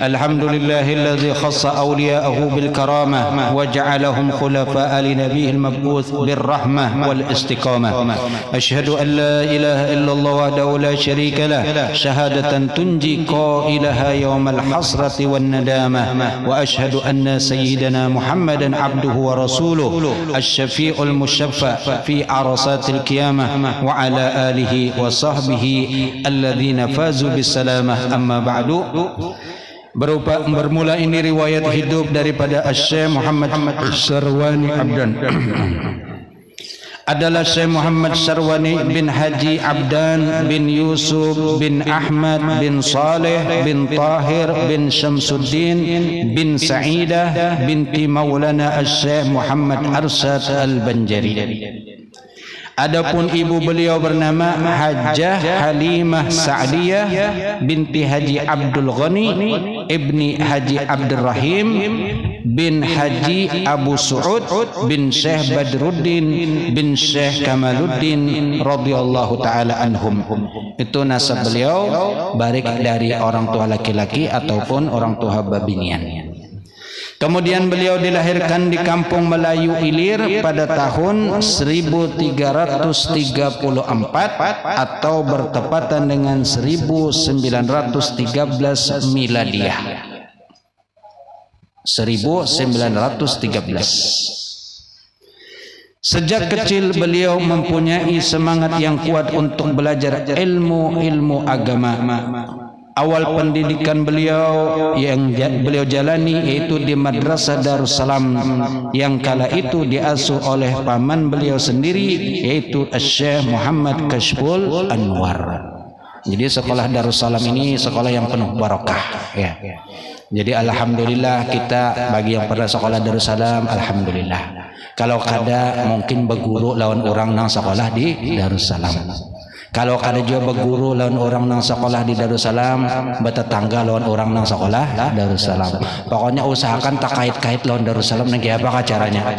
Alhamdulillahilladzi khassa awliya'ahu bil karamah wa ja'alahum khulafa'a li nabiyil mab'uts bir rahmah wal istiqamah. Asyhadu an la ilaha illallah wahdahu la syarika lah syahadatan tunji قائلها يوم الحسرة والندامة وأشهد أن سيدنا محمدا عبده ورسوله الشفيع المشفع في عرصات القيامة وعلى آله وصحبه الذين فازوا بالسلامة. أما بعد. Bermula ini riwayat hidup daripada Syekh Muhammad Syarwani Abdan. Adalah Syekh Muhammad Syarwani bin Haji Abdan bin Yusuf bin Ahmad bin Saleh bin Tahir bin Syamsuddin bin Sa'idah binti Maulana Syekh Muhammad Arsyad Al-Banjari. Adapun ibu beliau bernama Hajjah Halimah Sa'diyah binti Haji Abdul Ghani ibni Haji Abdul Rahim bin Haji Abu Su'ud bin Syekh Badruddin bin Syekh Kamaluddin radhiyallahu ta'ala anhum. Itu nasab beliau, baik dari orang tua laki-laki ataupun orang tua babinian. Kemudian beliau dilahirkan di kampung Melayu Ilir pada tahun 1334 atau bertepatan dengan 1913 Miladiah. 1913. Sejak kecil beliau mempunyai semangat yang kuat untuk belajar ilmu agama. Awal pendidikan beliau yang beliau jalani yaitu di Madrasah Darussalam yang kala itu diasuh oleh paman beliau sendiri yaitu Syekh Muhammad Kashful Anwar. Jadi sekolah Darussalam ini sekolah yang penuh barokah ya. Jadi alhamdulillah kita bagi yang pernah sekolah Darussalam alhamdulillah. Kalau kada mungkin berguru lawan orang nang sekolah di Darussalam. Kalau kada juga berguru lawan orang nang sekolah di Darussalam, bertetangga lawan orang nang sekolah Darussalam. Pokoknya usahakan tak kait-kait lawan Darussalam nanti apa caranya?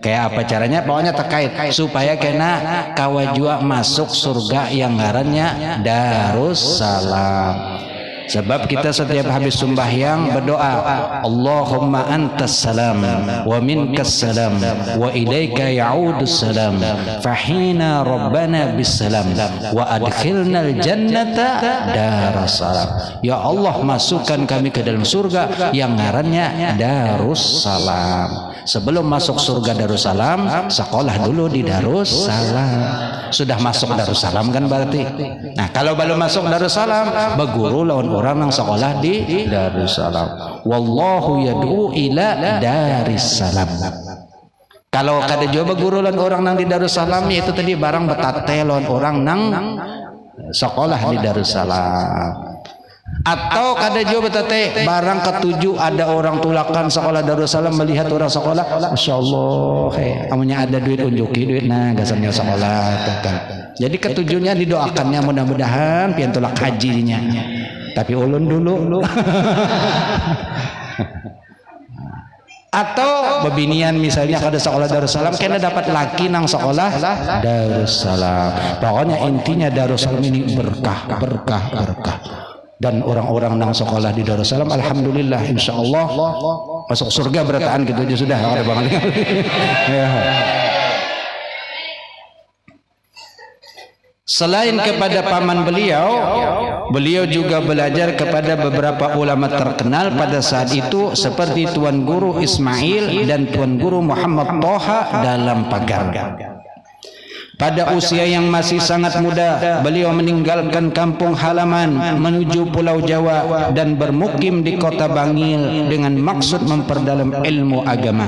Kayak apa caranya? Pokoknya terkait supaya kena kawajua masuk surga yang ngarannya Darussalam. Sebab kita setiap habis sembahyang berdoa, Allahumma antas salam wa minkas salam wa ilaika ya'udus salam fahina rabbana bis salam wa adkhilnal jannata darussalam. Ya Allah, masukkan kami ke dalam surga yang ngarannya Darussalam. Sebelum masuk surga Darussalam, sekolah dulu di Darussalam. Sudah masuk Darussalam kan berarti. Nah, kalau belum masuk Darussalam, berguru lawan orang yang sekolah di Darussalam. Wallahu yad'u ila Darussalam. Kalau kada juga berguru lawan orang nang di Darussalam, itu tadi barang betate lawan orang nang sekolah di Darussalam. Atau kada juga betate barang ketujuh ada orang tulakan sekolah Darussalam melihat orang sekolah, Masya Allah, amunya ada duit unjuki duit nah gasannya sekolah kan. Jadi ketujuhnya didoakannya mudah-mudahan pian tulak hajinya. Tapi ulun dulu. Atau bebinian misalnya kada sekolah Darussalam kena dapat laki nang sekolah Darussalam. Pokoknya intinya Darussalam ini berkah. Dan orang-orang nang sekolah di Darussalam alhamdulillah insyaallah masuk surga berataan gitu aja sudah ada banget. Ya. Selain kepada paman beliau juga belajar kepada beberapa ulama terkenal pada saat itu seperti Tuan Guru Ismail dan Tuan Guru Muhammad Toha dalam pagar. Pada usia yang masih sangat muda, beliau meninggalkan kampung halaman menuju Pulau Jawa dan bermukim di kota Bangil dengan maksud memperdalam ilmu agama.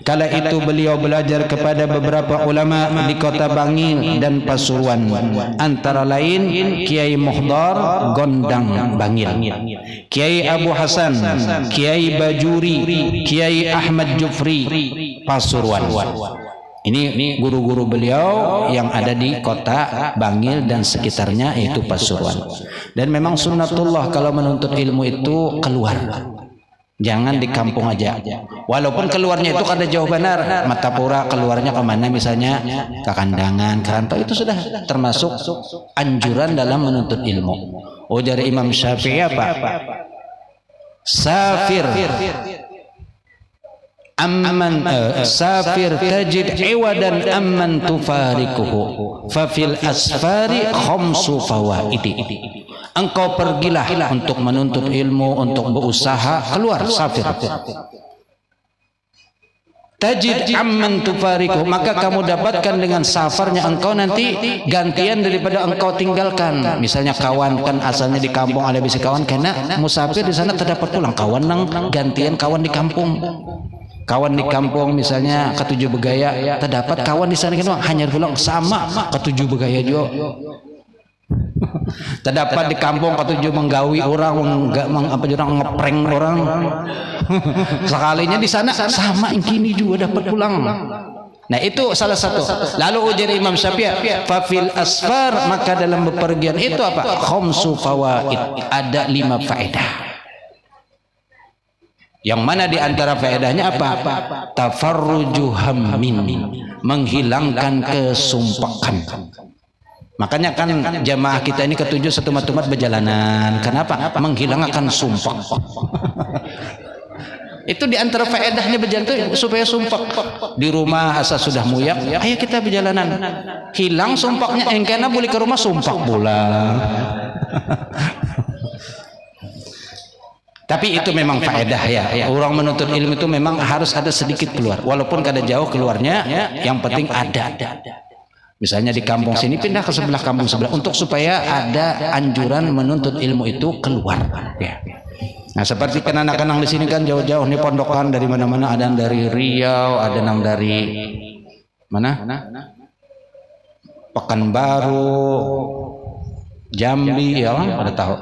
Kala itu beliau belajar kepada beberapa ulama di kota Bangil dan Pasuruan, antara lain Kiai Muhdar Gondang Bangil, Kiai Abu Hasan, Kiai Bajuri, Kiai Ahmad Jufri Pasuruan. Ini guru-guru beliau yang ada di kota Bangil dan sekitarnya yaitu Pasuruan. Dan memang sunnatullah kalau menuntut ilmu itu keluar. Jangan di kampung aja. Walaupun keluarnya itu kada jauh benar. Matapura keluarnya kemana misalnya ke Kandangan, Kerantau itu sudah termasuk anjuran dalam menuntut ilmu. Oh dari Imam Syafi'i apa? Safir. Amman safir tajid iwadan amman tufarikuhu fafil asfari khamsu fawaidi. engkau pergilah untuk menuntut ilmu, untuk berusaha, keluar safir. Tajid amman tufariku, maka kamu dapatkan dengan safarnya engkau nanti gantian daripada engkau tinggalkan. Misalnya kawan kan asalnya di kampung ada bisi kawan, karena musafir di sana terdapat pulang kawan nang gantian kawan di kampung. Kawan di kampung misalnya ketujuh begaya, terdapat kawan di sana kan hanya pulang sama ketujuh begaya juga. Terdapat di kampung ketujuh menggawi orang, ngeprank orang. Sekalinya di sana sama kini juga dapat pulang. Nah itu salah satu. Lalu ujar Imam Syafi'i, fafil asfar, maka dalam bepergian itu apa? Khamsu fawaid, ada 5 faedah. Yang mana di antara faedahnya apa? Tafarruju hammin, menghilangkan kesumpakan. Makanya kan jamaah kita ini ketujuh setumat-tumat berjalanan. Kenapa? Menghilangkan sumpah. Itu di antara faedahnya berjalan itu supaya sumpah. Di rumah asa sudah muyak, ayo kita berjalanan. Hilang sumpahnya, engkena boleh ke rumah sumpah pula. Tapi itu memang faedah ya. Orang menuntut ilmu itu memang harus ada sedikit keluar. Walaupun kada jauh keluarnya, yang penting ada. Misalnya di kampung sini pindah ke sebelah kampung sebelah untuk supaya ada anjuran menuntut ilmu itu keluar. Ya. Nah seperti kan anak-anak di sini kan jauh-jauh nih pondokan dari mana-mana, ada yang dari Riau, ada yang dari mana? Pekanbaru, Jambi, ya ada tahu.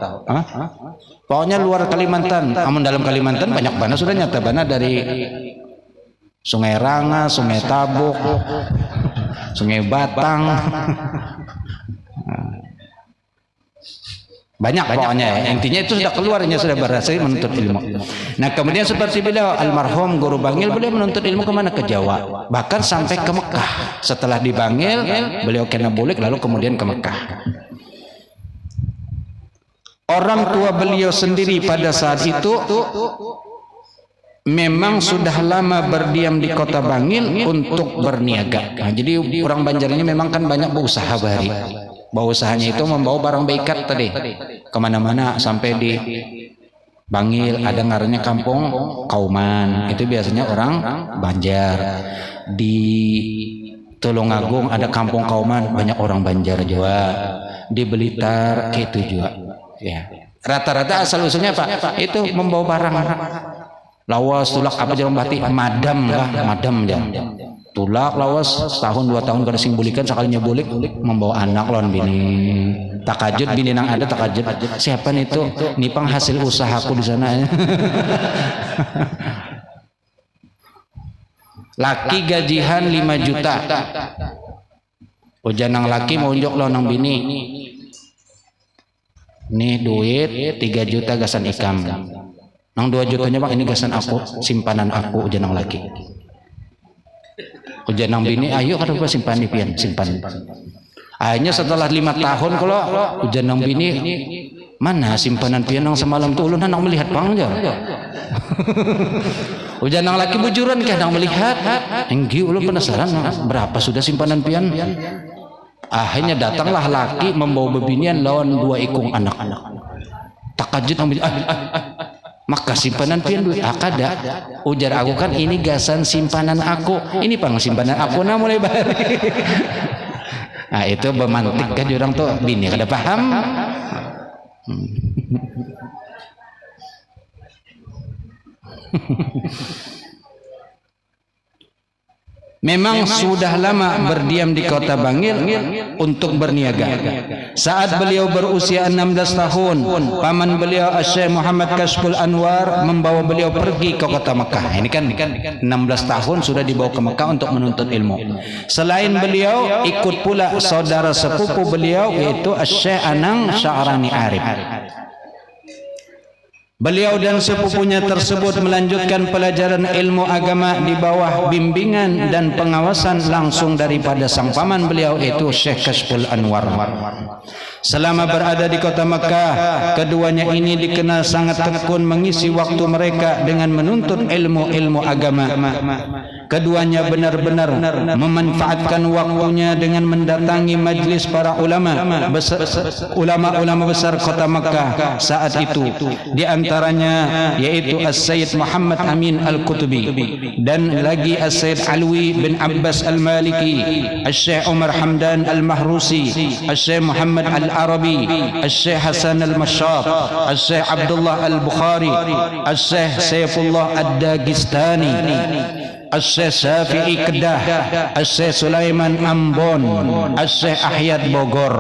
Pokoknya luar Kalimantan. Namun dalam Kalimantan banyak bana sudah nyata bana dari Sungai Ranga, Sungai Tabuk, Sungai Batang, banyak pokoknya ya. Intinya itu sudah keluarnya, sudah berhasil menuntut ilmu. Nah kemudian seperti beliau almarhum Guru Bangil, beliau menuntut ilmu kemana? Ke Jawa, bahkan sampai ke Mekah. Setelah di Bangil beliau kena bulik, lalu kemudian ke Mekah. Orang tua beliau sendiri pada saat itu memang sudah lama berdiam di kota Bangil untuk berniaga. Nah, jadi orang Banjar ini memang kan banyak berusaha bahari. Usahanya itu membawa barang beikat tadi kemana-mana, sampai di Bangil ada ngarannya kampung Kauman, itu biasanya orang Banjar. Di Tulungagung ada kampung Kauman, banyak orang Banjar juga. Di Blitar itu juga. Ya. Rata-rata asal usulnya apa? Itu membawa barang. Lawas, tulak, apa jalan batik, madam lah, madam jam. Tulak, lawas, setahun 2 tahun kada sing bulikan, sekalinya bulik, membawa anak lawan bini. Takajud bini nang ada takajud. Siapa nih itu? Ini penghasil usahaku di sana. Laki gajihan 5 juta. Ujan nang laki mau unjuk lawan nang bini. Nih duit 3 juta gasan ikam. Nang 2 jutanya bang, ini gasan aku, simpanan aku, ujan nang laki. Ujan nang bini, ayo kada gua simpan nih pian, simpan. Akhirnya setelah 5 tahun kalau ujan nang bini, mana simpanan pian nang semalam tuh ulun nang melihat bang aja. Ujan nang laki bujuran kah nang melihat, enggi ulun penasaran berapa sudah simpanan pian. Akhirnya datanglah laki membawa bebinian lawan 2 ikung anak-anak. Takajud nang bini, maka simpanan pian duit kada. Ujar aku kan ini gasan simpanan aku, ini pang simpanan aku nah mulai bari. Nah itu bemantik kan orang tuh bini kada paham. Memang sudah lama berdiam di kota Bangil untuk berniaga. Saat beliau berusia 16 tahun, paman beliau Syekh Muhammad Kashful Anwar membawa beliau pergi ke kota Mekah. Ini kan 16 tahun sudah dibawa ke Mekah untuk menuntut ilmu. Selain beliau, ikut pula saudara sepupu beliau yaitu Syekh Anang Sya'rani Arif. Beliau dan sepupunya tersebut melanjutkan pelajaran ilmu agama di bawah bimbingan dan pengawasan langsung daripada sang paman beliau yaitu Syekh Kashful Anwar. Selama berada di kota Makkah, keduanya ini dikenal sangat tekun mengisi waktu mereka dengan menuntut ilmu-ilmu agama. Keduanya benar-benar memanfaatkan waktunya dengan mendatangi majlis para ulama besar kota Makkah saat itu. Di antaranya yaitu As-Sayyid Muhammad Amin Al-Qutubi, dan lagi As-Sayyid Alwi bin Abbas Al-Maliki, As-Syekh Umar Hamdan Al-Mahrusi, As-Syekh Muhammad Al-Arabi, As-Syekh Hasan Al-Mashar, As-Syekh Abdullah Al-Bukhari, As-Syekh Saifullah Ad-Dagistani, As-Syekh Syafi'i Kedah, As-Syekh Sulaiman Ambon, As-Syekh Ahyad Bogor,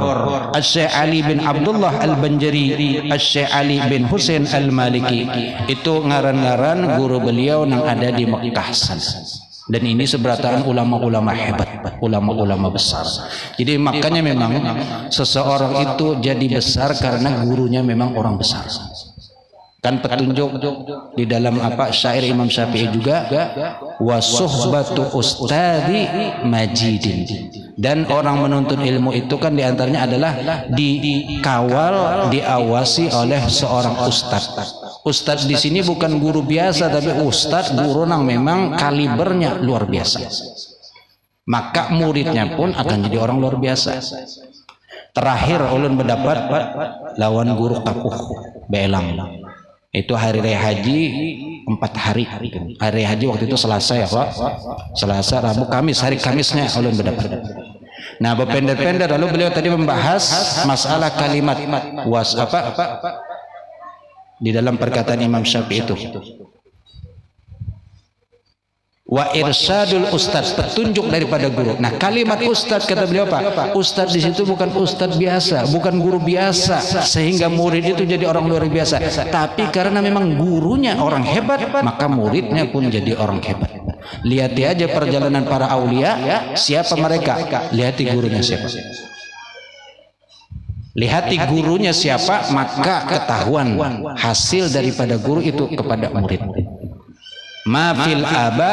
As-Syekh Ali bin Abdullah Al-Banjari, As-Syekh Ali bin Husain Al-Maliki. Itu ngaran-ngaran guru beliau yang ada di Mekah sana. Dan ini seberataan ulama-ulama hebat, ulama-ulama besar. Jadi makanya memang seseorang itu jadi besar karena gurunya memang orang besar. Kan petunjuk di dalam syair Imam Syafi'i juga, wa suhbatu ustadzi majidin. Dan orang menuntut ilmu itu kan diantaranya adalah dikawal, diawasi oleh seorang ustadz. Ustadz di sini bukan guru biasa, tapi ustadz guru yang memang kalibernya luar biasa. Maka muridnya pun akan jadi orang luar biasa. Terakhir ulun mendapat lawan guru kapuh belang. Itu hari raya haji 4 hari. Hari raya haji waktu itu Selasa ya Pak. Selasa, Rabu, Kamis, hari Kamisnya ulun mendapat. Nah, berpender-pender lalu beliau tadi membahas masalah kalimat di dalam perkataan Imam Syafi'i itu. Wa irsyadul ustadz, petunjuk daripada guru. Nah, kalimat ustadz kata beliau apa? Ustadz di situ bukan ustadz biasa, bukan guru biasa sehingga murid itu jadi orang luar biasa. Tapi karena memang gurunya orang hebat, maka muridnya pun jadi orang hebat. Lihat aja perjalanan para aulia, siapa mereka? Lihati gurunya siapa. Lihati gurunya siapa, maka ketahuan hasil daripada guru itu kepada murid. Ma fil aba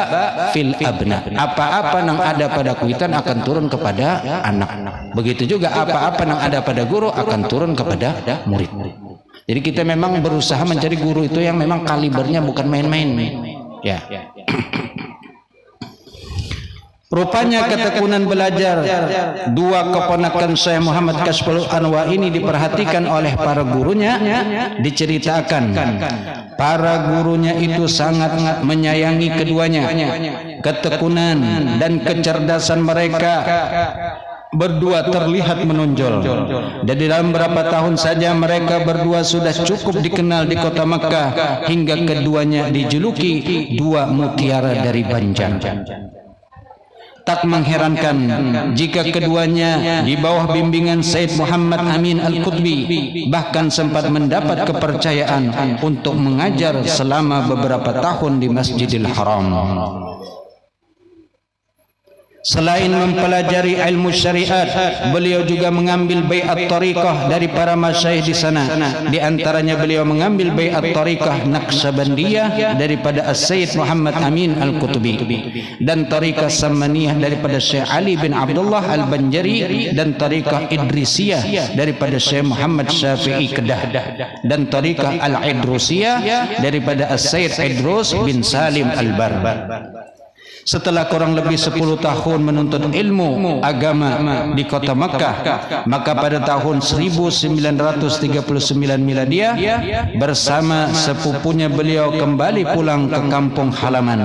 fil abna, apa-apa yang ada pada kuitan akan turun kepada anak. Begitu juga apa-apa yang ada pada guru akan turun kepada murid. Jadi kita memang berusaha mencari guru itu yang memang kalibernya bukan main-main. Ya. Rupanya ketekunan belajar dua keponakan Syekh Muhammad Kashful Anwar ini diperhatikan oleh para gurunya. Diceritakan para gurunya itu sangat menyayangi keduanya. Ketekunan dan kecerdasan mereka berdua terlihat menonjol. Dan dalam berapa tahun saja mereka berdua sudah cukup dikenal di kota Makkah, hingga keduanya dijuluki dua mutiara dari Banjar. Tak mengherankan jika keduanya di bawah bimbingan Sayyid Muhammad Amin Al-Qutubi bahkan sempat mendapat kepercayaan untuk mengajar selama beberapa tahun di Masjidil Haram. Selain mempelajari ilmu syariat, beliau juga mengambil bai'at tariqah dari para masyayikh di sana. Di antaranya beliau mengambil bai'at tariqah Naqsabandiyah daripada As-Sayyid Muhammad Amin Al-Qutubi, dan tariqah Samaniyah daripada Syekh Ali bin Abdullah Al-Banjari, dan tariqah Idrisiyah daripada Syekh Muhammad Syafi'i Kedah, dan tariqah Al-Idrusiyah daripada As-Sayyid Idrus bin Salim Al-Barbar. Setelah kurang lebih 10 tahun menuntut ilmu agama di kota Makkah, maka pada tahun 1939 Miladiah bersama sepupunya beliau kembali pulang ke kampung halaman.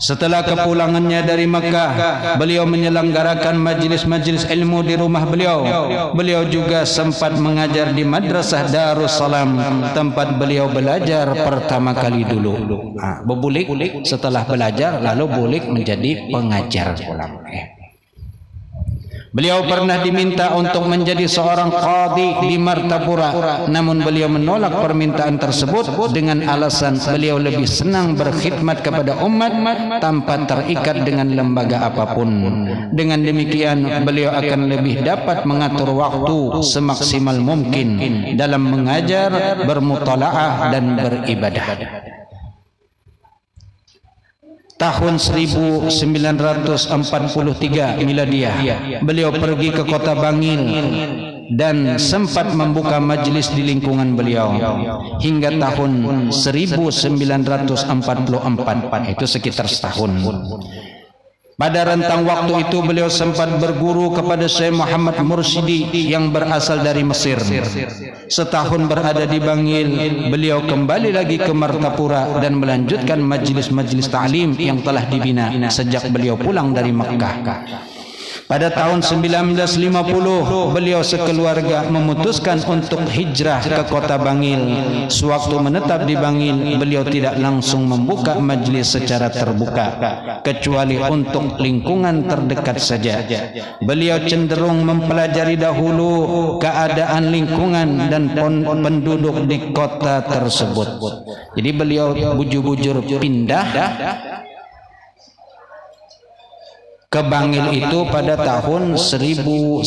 Setelah kepulangannya dari Makkah, beliau menyelenggarakan majlis-majlis ilmu di rumah beliau. Beliau juga sempat mengajar di Madrasah Darussalam, tempat beliau belajar pertama kali dulu. Bebulik setelah belajar lalu bulik menjadi pengajar ulama. Beliau pernah diminta untuk menjadi seorang qadhi di Martapura, namun beliau menolak permintaan tersebut dengan alasan beliau lebih senang berkhidmat kepada umat tanpa terikat dengan lembaga apapun. Dengan demikian beliau akan lebih dapat mengatur waktu semaksimal mungkin dalam mengajar, bermutalaah dan beribadah. Tahun 1943 Miladiah, beliau pergi ke kota Bangil dan sempat membuka majlis di lingkungan beliau hingga tahun 1944, itu sekitar setahun. Pada rentang waktu itu beliau sempat berguru kepada Syekh Muhammad Mursyidi yang berasal dari Mesir. Setahun berada di Bangil, beliau kembali lagi ke Martapura dan melanjutkan majlis-majlis ta'lim yang telah dibina sejak beliau pulang dari Mekkah. Pada tahun 1950 beliau sekeluarga memutuskan untuk hijrah ke kota Bangil. Sewaktu menetap di Bangil, beliau tidak langsung membuka majlis secara terbuka, kecuali untuk lingkungan terdekat saja. Beliau cenderung mempelajari dahulu keadaan lingkungan dan penduduk di kota tersebut. Jadi beliau bujur-bujur pindah ke Bangil itu pada tahun 1950.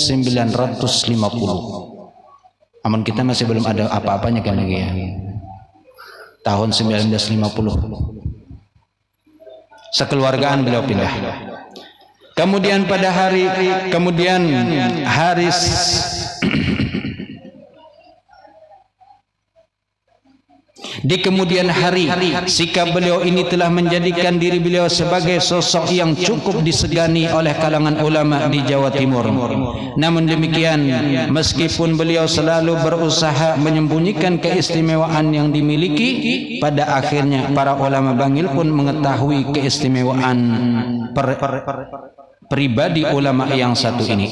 Namun kita masih belum ada apa-apanya kan lagi ya. Tahun 1950. Sekeluargaan beliau pindah. Kemudian pada hari di kemudian hari, sikap beliau ini telah menjadikan diri beliau sebagai sosok yang cukup disegani oleh kalangan ulama di Jawa Timur. Namun demikian, meskipun beliau selalu berusaha menyembunyikan keistimewaan yang dimiliki, pada akhirnya para ulama Bangil pun mengetahui keistimewaan pribadi ulama yang satu ini.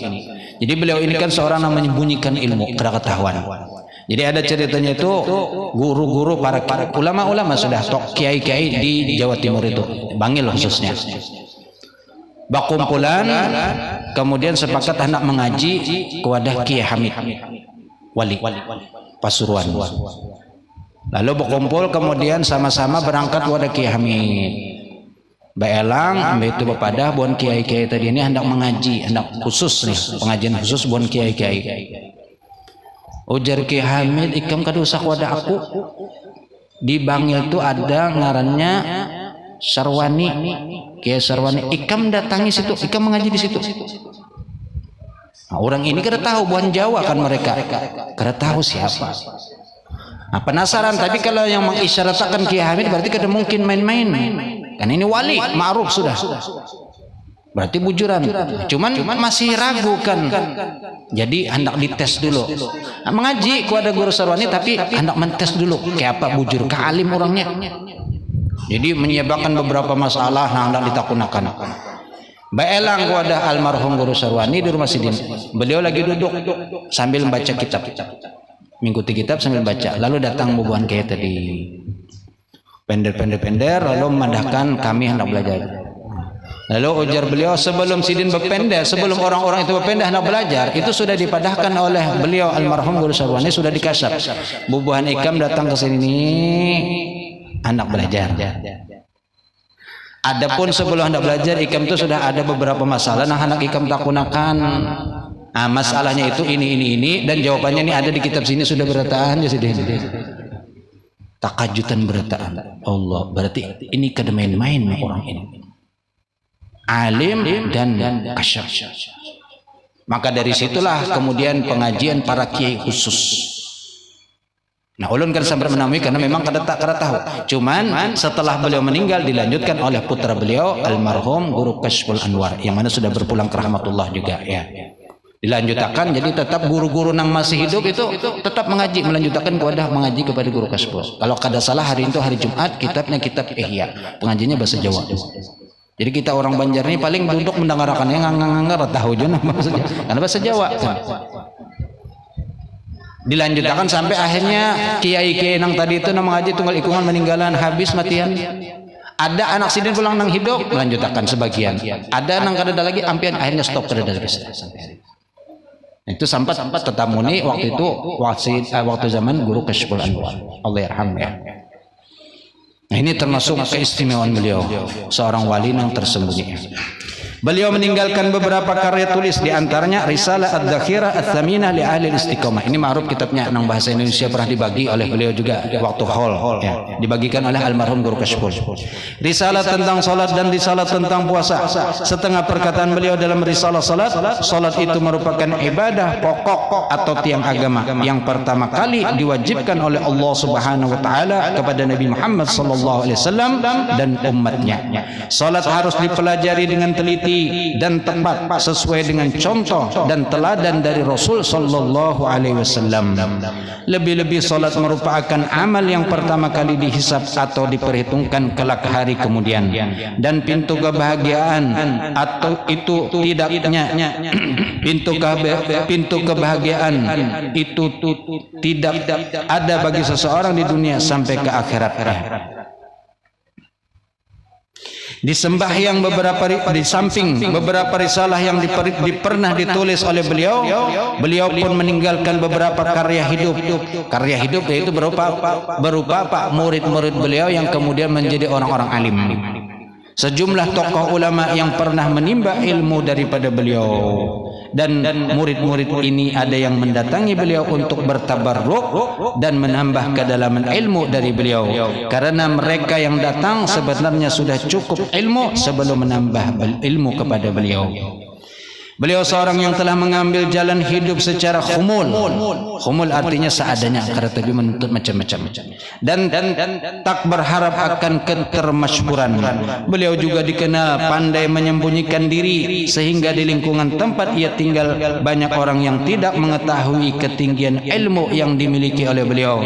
Jadi beliau ini kan seorang yang menyembunyikan ilmu, ketahuan. Jadi ada ceritanya itu, guru-guru para ulama-ulama sudah kiai-kiai di Jawa Timur itu, Bangil khususnya, bakumpulan, kemudian sepakat hendak mengaji kepada Kiai Hamid Wali Pasuruan. Lalu berkumpul, kemudian sama-sama berangkat kepada Kiai Hamid Baelang, itu bepadah buan kiai-kiai tadi ini hendak mengaji, hendak khusus nih, pengajian khusus buan kiai-kiai. Ujar Kiai Hamid, ikam kada usah wadah aku. Di Bangil itu ada ngarannya Sarwani, Kiai Sarwani. Ikam datangi situ, ikam mengaji di situ. Nah, orang ini kada tahu buan Jawa kan mereka, kada tahu siapa. Nah, penasaran, tapi kalau yang mengisyaratkan Kiai Hamid berarti kada mungkin main-main. Kan ini wali, ma'ruf sudah. Berarti bujuran. Cuman masih ragu kan. Jadi hendak dites dulu. Nah, mengaji kepada guru Sarwani tapi hendak mentes dulu kayak apa bujur ke alim orangnya. Jadi menyebabkan beberapa masalah yang hendak ditakunakan. Baelang kepada almarhum guru Sarwani di rumah Sidin. Beliau lagi duduk sambil membaca kitab. Mengikuti kitab sambil baca. Lalu datang bubuhan kayak tadi. Pender lalu memandahkan kami hendak belajar. Lalu ujar beliau, sebelum Sidin berpindah, sebelum orang-orang itu berpindah nak belajar, itu sudah dipadahkan oleh beliau almarhum guru Sarwani, sudah dikasap. Bubuhan ikam datang ke sini anak belajar. Adapun sebelum anak belajar ikam itu sudah ada beberapa masalah nah anak ikam takunakan. Ah, masalahnya itu ini dan jawabannya ini ada di kitab sini sudah berataan ya Sidin. Takajutan berataan. Allah, berarti ini kada main-main orang ini. Alim dan kasyaf. Maka dari situlah kemudian pengajian para kiai khusus. Nah, ulun kan sampai menemui karena memang kada tahu. Cuman setelah beliau meninggal dilanjutkan oleh putra beliau almarhum Guru Kashful Anwar yang mana sudah berpulang ke rahmatullah juga ya. Dilanjutkan, jadi tetap guru-guru yang masih hidup itu tetap mengaji, melanjutkan kepada mengaji kepada Guru Kashful. Kalau kada salah hari itu hari Jumat, kitabnya kitab Ihya, pengajiannya bahasa Jawa. Jadi kita orang Banjar ini paling duduk mendengarkannya ngangar tahu juga maksudnya karena bahasa Jawa. Dilanjutkan sampai akhirnya kiai-kiai nang tadi itu nang mengaji tunggal ikungan meninggalan habis matian. Ada anak Sidin pulang nang hidup melanjutkan sebagian. Ada nang kada ada lagi ampian akhirnya stop kada ada lagi. Itu sampai tetamuni waktu itu waktu zaman Guru Kashful Anwar. Allah yarham ya. Nah, ini termasuk keistimewaan beliau, seorang wali yang tersembunyi. Beliau meninggalkan beberapa karya tulis, di antaranya Risalah Adz-Dzakhirah Ats-Tsaminah li Ahli Istiqomah. Ini ma'ruf kitabnya, nang bahasa Indonesia, pernah dibagi oleh beliau juga waktu haul ya. Dibagikan oleh almarhum Guru Kashful. Risalah tentang salat dan risalah tentang puasa. Setengah perkataan beliau dalam risalah salat, salat itu merupakan ibadah pokok atau tiang agama yang pertama kali diwajibkan oleh Allah Subhanahu wa taala kepada Nabi Muhammad sallallahu alaihi wasallam dan umatnya. Salat harus dipelajari dengan teliti dan tepat sesuai dengan contoh dan teladan dari Rasul sallallahu alaihi wasallam. Lebih-lebih salat merupakan amal yang pertama kali dihisab atau diperhitungkan kelak hari kemudian, dan pintu kebahagiaan atau itu tidaknya pintu kebahagiaan itu tidak ada bagi seseorang di dunia sampai ke akhirat. Di sembahyang di samping beberapa risalah yang pernah ditulis oleh beliau, beliau pun meninggalkan beberapa karya hidup. Karya hidup yaitu berupa murid-murid beliau yang kemudian menjadi orang-orang alim. Sejumlah tokoh ulama yang pernah menimba ilmu daripada beliau, dan murid-murid ini ada yang mendatangi beliau untuk bertabarruk dan menambah kedalaman ilmu dari beliau, karena mereka yang datang sebenarnya sudah cukup ilmu sebelum menambah ilmu kepada beliau. Beliau seorang yang telah mengambil jalan hidup secara khumul. Khumul artinya seadanya, karena tapi menuntut macam-macam, dan tak berharap akan ketermasyhuran. Beliau juga dikenal pandai menyembunyikan diri, sehingga di lingkungan tempat ia tinggal banyak orang yang tidak mengetahui ketinggian ilmu yang dimiliki oleh beliau.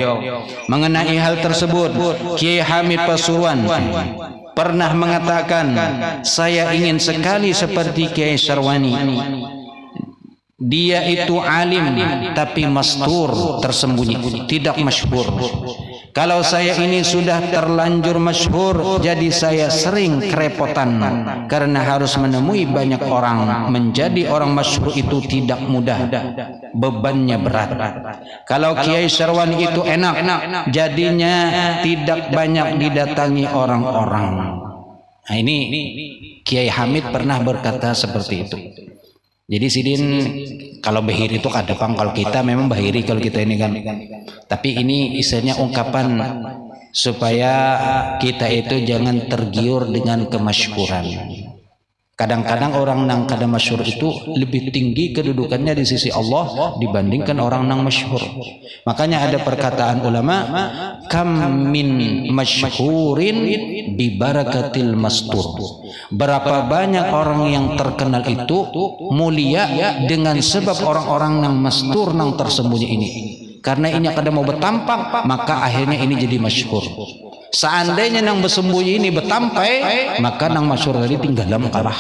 Mengenai hal tersebut, Kiai Hamid Pasuruan pernah mengatakan, saya ingin sekali seperti Kiai Syarwani. Dia itu alim tapi mastur, tersembunyi, tidak masyhur. Kalau saya ini sudah terlanjur masyhur, jadi saya sering kerepotan karena harus menemui banyak orang. Menjadi orang masyhur itu tidak mudah, bebannya berat. Kalau Kiai Syarwani itu enak, jadinya tidak banyak didatangi orang-orang. Nah, ini Kiai Hamid pernah berkata seperti itu. Jadi sidin, kalau bahiri itu kadang, kalau kita memang bahiri kalau kita ini kan. Tapi ini istilahnya ungkapan supaya kita itu jangan tergiur dengan kemasyhuran. Kadang-kadang orang nang kada masyhur itu lebih tinggi kedudukannya di sisi Allah dibandingkan orang nang masyhur. Makanya ada perkataan ulama, kam min masyhurin bi barakatil mastur. Berapa banyak orang yang terkenal itu mulia dengan sebab orang-orang nang mastur, nang tersembunyi ini. Karena ini kada mau bertampak, maka akhirnya ini jadi masyhur. Seandainya nang bersembunyi ini bertampai, maka nang masyhur tadi tinggalam kalah.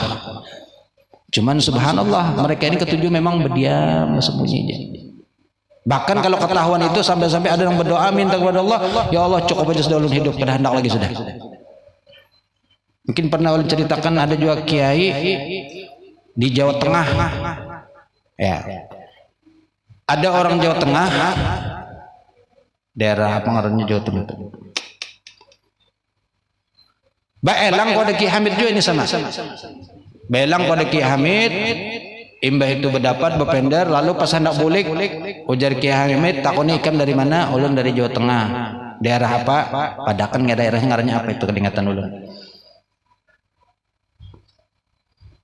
Cuman subhanallah, mereka ini ketujuh memang berdiam bersembunyi. Bahkan kalau ketahuan itu sampai-sampai ada yang berdoa minta kepada Allah, ya Allah cukup aja sudah ulun hidup, kada hendak lagi sudah. Mungkin pernah ulun ceritakan ada juga kiai di Jawa Tengah. Ya. Ada orang Jawa Tengah, daerah apa ngarannya Jawa Tengah. Baelang pada Ki Hamid juga ini sama. Baelang pada Ki Hamid, imbah itu berdapat berpender, lalu pas hendak bulik, ujar Ki Hamid, takoni ikan dari mana? Ulun dari Jawa Tengah. Daerah apa? Padakan nggak daerahnya ngarannya apa itu kedingatan ulun.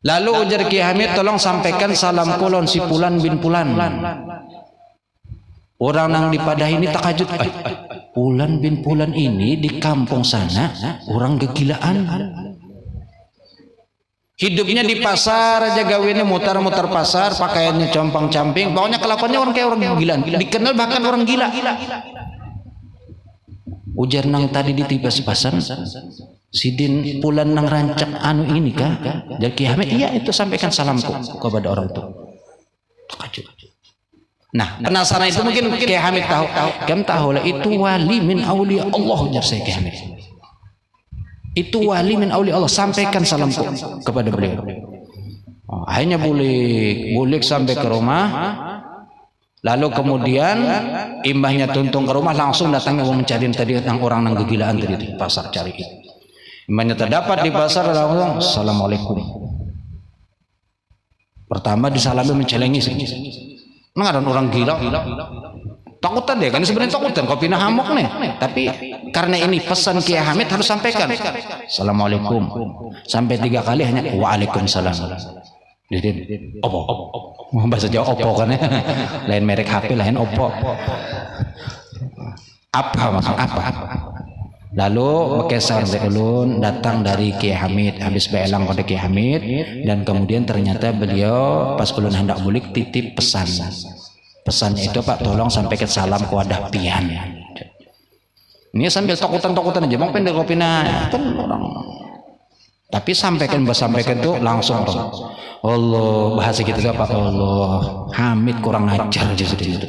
Lalu ujar Ki Hamid, tolong sampaikan salam kulon si Pulan bin Pulan. Orang nang dipadah ini takajud, Pulan bin Pulan ini di kampung sana orang kegilaan. Hidupnya di pasar aja, gawinnya mutar-mutar pasar, pakaiannya compang-camping, pokoknya kelakuannya orang kayak orang kegilaan. Dikenal bahkan orang gila. Ujar nang tadi di tipas pasar, sidin Pulan nang rancak anu ini kah? Jadi Ki Hamid, iya itu sampaikan salamku kepada orang itu. Takajud. Nah, penasaran itu mungkin Kiai Hamid tahu. Kamu tahu lah itu wali min aulia Allah, ujar saya Kiai Hamid. Itu wali min aulia Allah, sampaikan salamku kepada beliau. Oh, akhirnya bulik sampai ke rumah. Lalu kemudian imbahnya tuntung ke rumah, langsung datangnya mau mencari tadi yang orang nang kegilaan tadi di pasar cari itu. Imbahnya terdapat di pasar, langsung assalamualaikum. Pertama disalami mencelengi sih. Nggak ada orang gila. Takutan deh kan sebenarnya takutan kopi hamok nih. Tapi karena ini pesan Kiai Hamid harus sampaikan. Assalamualaikum. Sampai 3 kali hanya waalaikumsalam. Jadi opo. Bahasa Jawa opo kan ya. Lain merek HP lain opo. Apa maksud apa? Lalu bekesar ulun datang dari Kiai Hamid, habis beelang pada Kiai Hamid, dan kemudian ternyata beliau pas ulun hendak bulik titip pesan. Pesannya itu Pak, tolong sampaikan salam ke wadah pian. Ini sambil takutan-takutan aja, bang pendek kopina kan orang. Tapi sampaikan tuh langsung Allah bahasa kita Pak, Allah Hamid kurang ajar aja sedikit.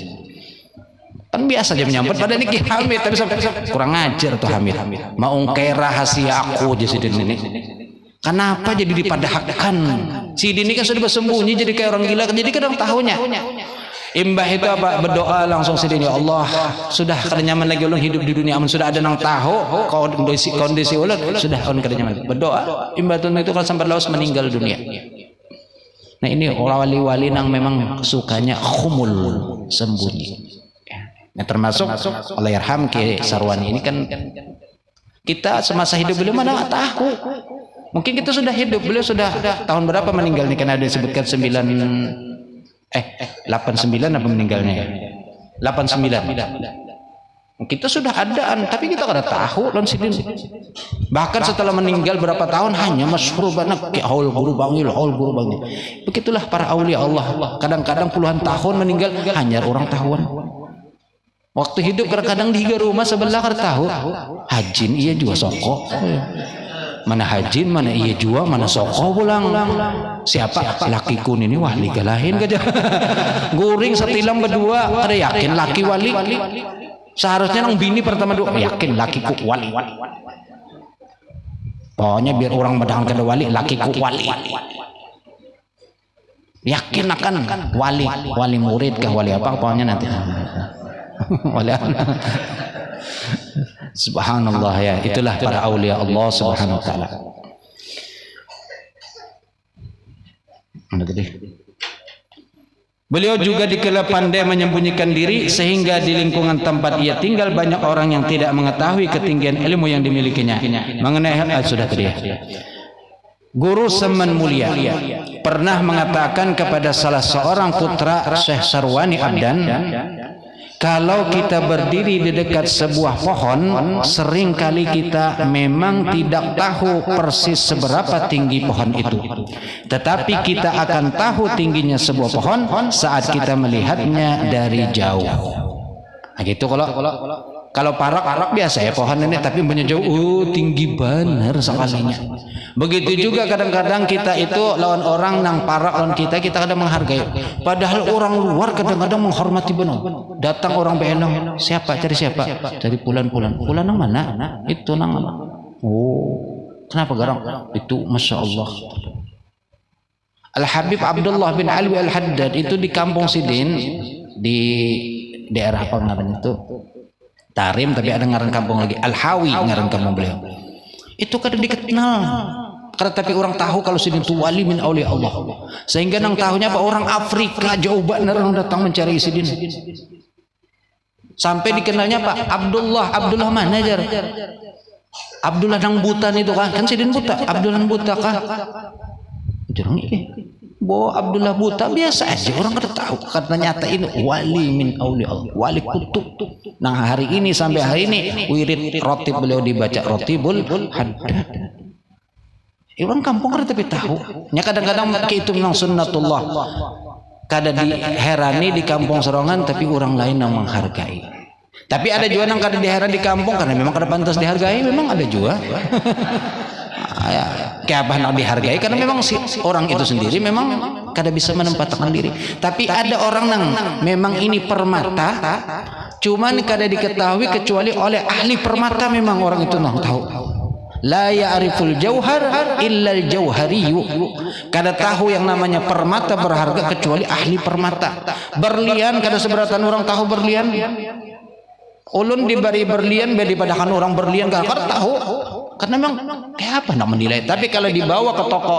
Kan biasa dia menyambut pada ini Kiai Hamid, tapi sampai kurang ajar tuh Hamid. Mau ungkai rahasia aku aja sidin ini. Kenapa jadi dipadahkan? Sidin ini kan sudah bersembunyi jadi kayak orang gila, jadi kadang tahunya. Imbah itu apa? Berdoa langsung sidin, ya Allah, sudah kada nyaman lagi ulun hidup di dunia, amun sudah ada nang tahu kondisi ulun, sudah ulun kada nyaman. Berdoa, imbah itu kalau sampai laos meninggal dunia. Nah ini orang wali-wali nang memang sukanya khumul, sembunyi. Nah termasuk Allahyarham Kiai Sarwani ini kan kita semasa hidup beliau mana nggak tahu. Mungkin kita sudah hidup, beliau sudah tahun berapa meninggal nih? Karena ada disebutkan 89 apa meninggalnya? 89. Kita sudah adaan, tapi kita kada tahu lon sidin. Bahkan setelah meninggal berapa tahun hanya masyhur banget ke haul guru bangil. Begitulah para aulia Allah. Kadang-kadang puluhan tahun meninggal hanya orang tahuan. Waktu hidup kadang-kadang di rumah sebelah kada tahu. Hajin iya juga soko. Mana hajin, mana iya juga, mana soko pulang. Siapa? Laki kun ini wali galahin gajah. Guring setilam berdua, ada yakin laki wali. Seharusnya nang bini pertama dua yakin laki ku wali. Pokoknya biar orang badang kada wali, laki ku wali. Yakin akan wali murid kah wali apa pokoknya nanti. Subhanallah ya, itulah para aulia Allah Subhanahu wa taala. Beliau juga dikala pandai menyembunyikan diri sehingga di lingkungan tempat ia tinggal banyak orang yang tidak mengetahui ketinggian ilmu yang dimilikinya. Mengenai sudah tadi ya. Guru Semen Mulia pernah mengatakan kepada salah seorang putra Syekh Sarwani Abdan, kalau kita berdiri di dekat sebuah pohon, seringkali kita memang tidak tahu persis seberapa tinggi pohon itu. Tetapi kita akan tahu tingginya sebuah pohon saat kita melihatnya dari jauh. Nah gitu kalau parak biasa ya pohon ini, tapi punya jauh, tinggi benar sekalinya. Begitu juga kadang-kadang kita itu lawan orang nang parak lawan kita kadang menghargai. Padahal orang luar kadang-kadang menghormati benar. Datang orang benong, siapa? Cari siapa? Cari Pulan nang mana? Itu nang mana? Oh, kenapa garang? Itu Masya Allah. Al-Habib Abdullah bin Alwi Al-Haddad itu di kampung Sidin, di daerah apa namanya itu? Tarim, tapi ada ngaran kampung lagi Al-Hawi, ngaran kampung beliau. Itu kada dikenal. Karena tapi orang tahu kalau Sidin itu wali min aulia Allah. Sehingga nang tahunya apa orang Afrika jauh banget orang datang mencari Sidin. Sampai dikenalnya Pak Abdullah mana jar? Abdullah nang buta itu kan Sidin buta. Abdullah nang buta kah? Jarang bahwa Abdullah buta biasa aja orang kada tahu karena nyata ini wali min aulia Allah, wali kutub. Nah hari ini sampai hari ini wirid rotib beliau dibaca rotibul haddad. Orang kampung kada tapi tahu. Nya kadang-kadang itu memang sunnatullah. Kada diherani di kampung Serongan tapi orang lain yang menghargai. Tapi ada juga yang kada diherani di kampung karena memang kada pantas dihargai, memang ada juga. Kayak apa nak dihargai karena memang si orang itu sendiri memang kada bisa menempatkan diri. Tapi ada orang yang memang ini permata, cuman kada diketahui kecuali oleh ahli permata. Memang orang itu tahu. La ya'riful jauhar illa al-jauhariyu. Kada tahu yang namanya permata berharga kecuali ahli permata. Berlian kada seberatan orang tahu berlian. Ulun diberi berlian daripada kan orang berlian kada tahu. Karena memang kayak apa nak menilai. Tapi kalau dibawa ke toko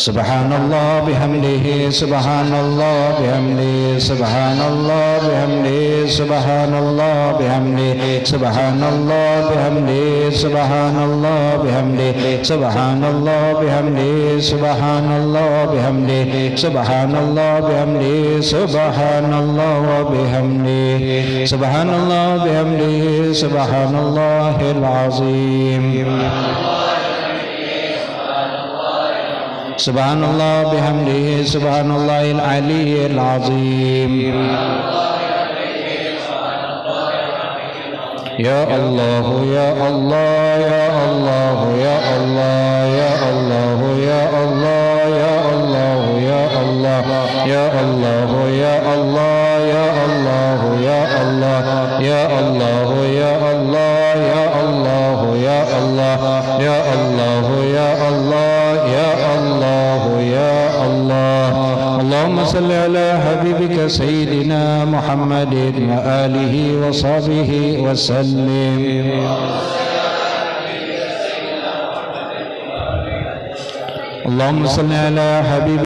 Subhanallah bihamdihi, subhanallah bihamdihi, subhanallah bihamdihi, subhanallah bihamdihi, subhanallah bihamdihi, subhanallah bihamdihi, subhanallah bihamdihi, subhanallah bihamdihi, subhanallah bihamdihi, subhanallah bihamdihi, subhanallah bihamdihi, subhanallahil azim. Subhanallah bihamdihi, subhanallahil aliyyil azim. Ya Allah, ya Allah, ya Allah, ya Allah, ya Allah, ya Allah, ya Allah, ya Allah, ya Allah, ya Allah, ya Allah, ya Allah, ya Allah, ya Allah, ya Allah, ya Allah, ya Allah, ya Allah, ya Allah, ya Allah. Allahumma salli ala habibika sayyidina Muhammadin wa alihi wa sahbihi wa sallim. Allahumma salli ala habibika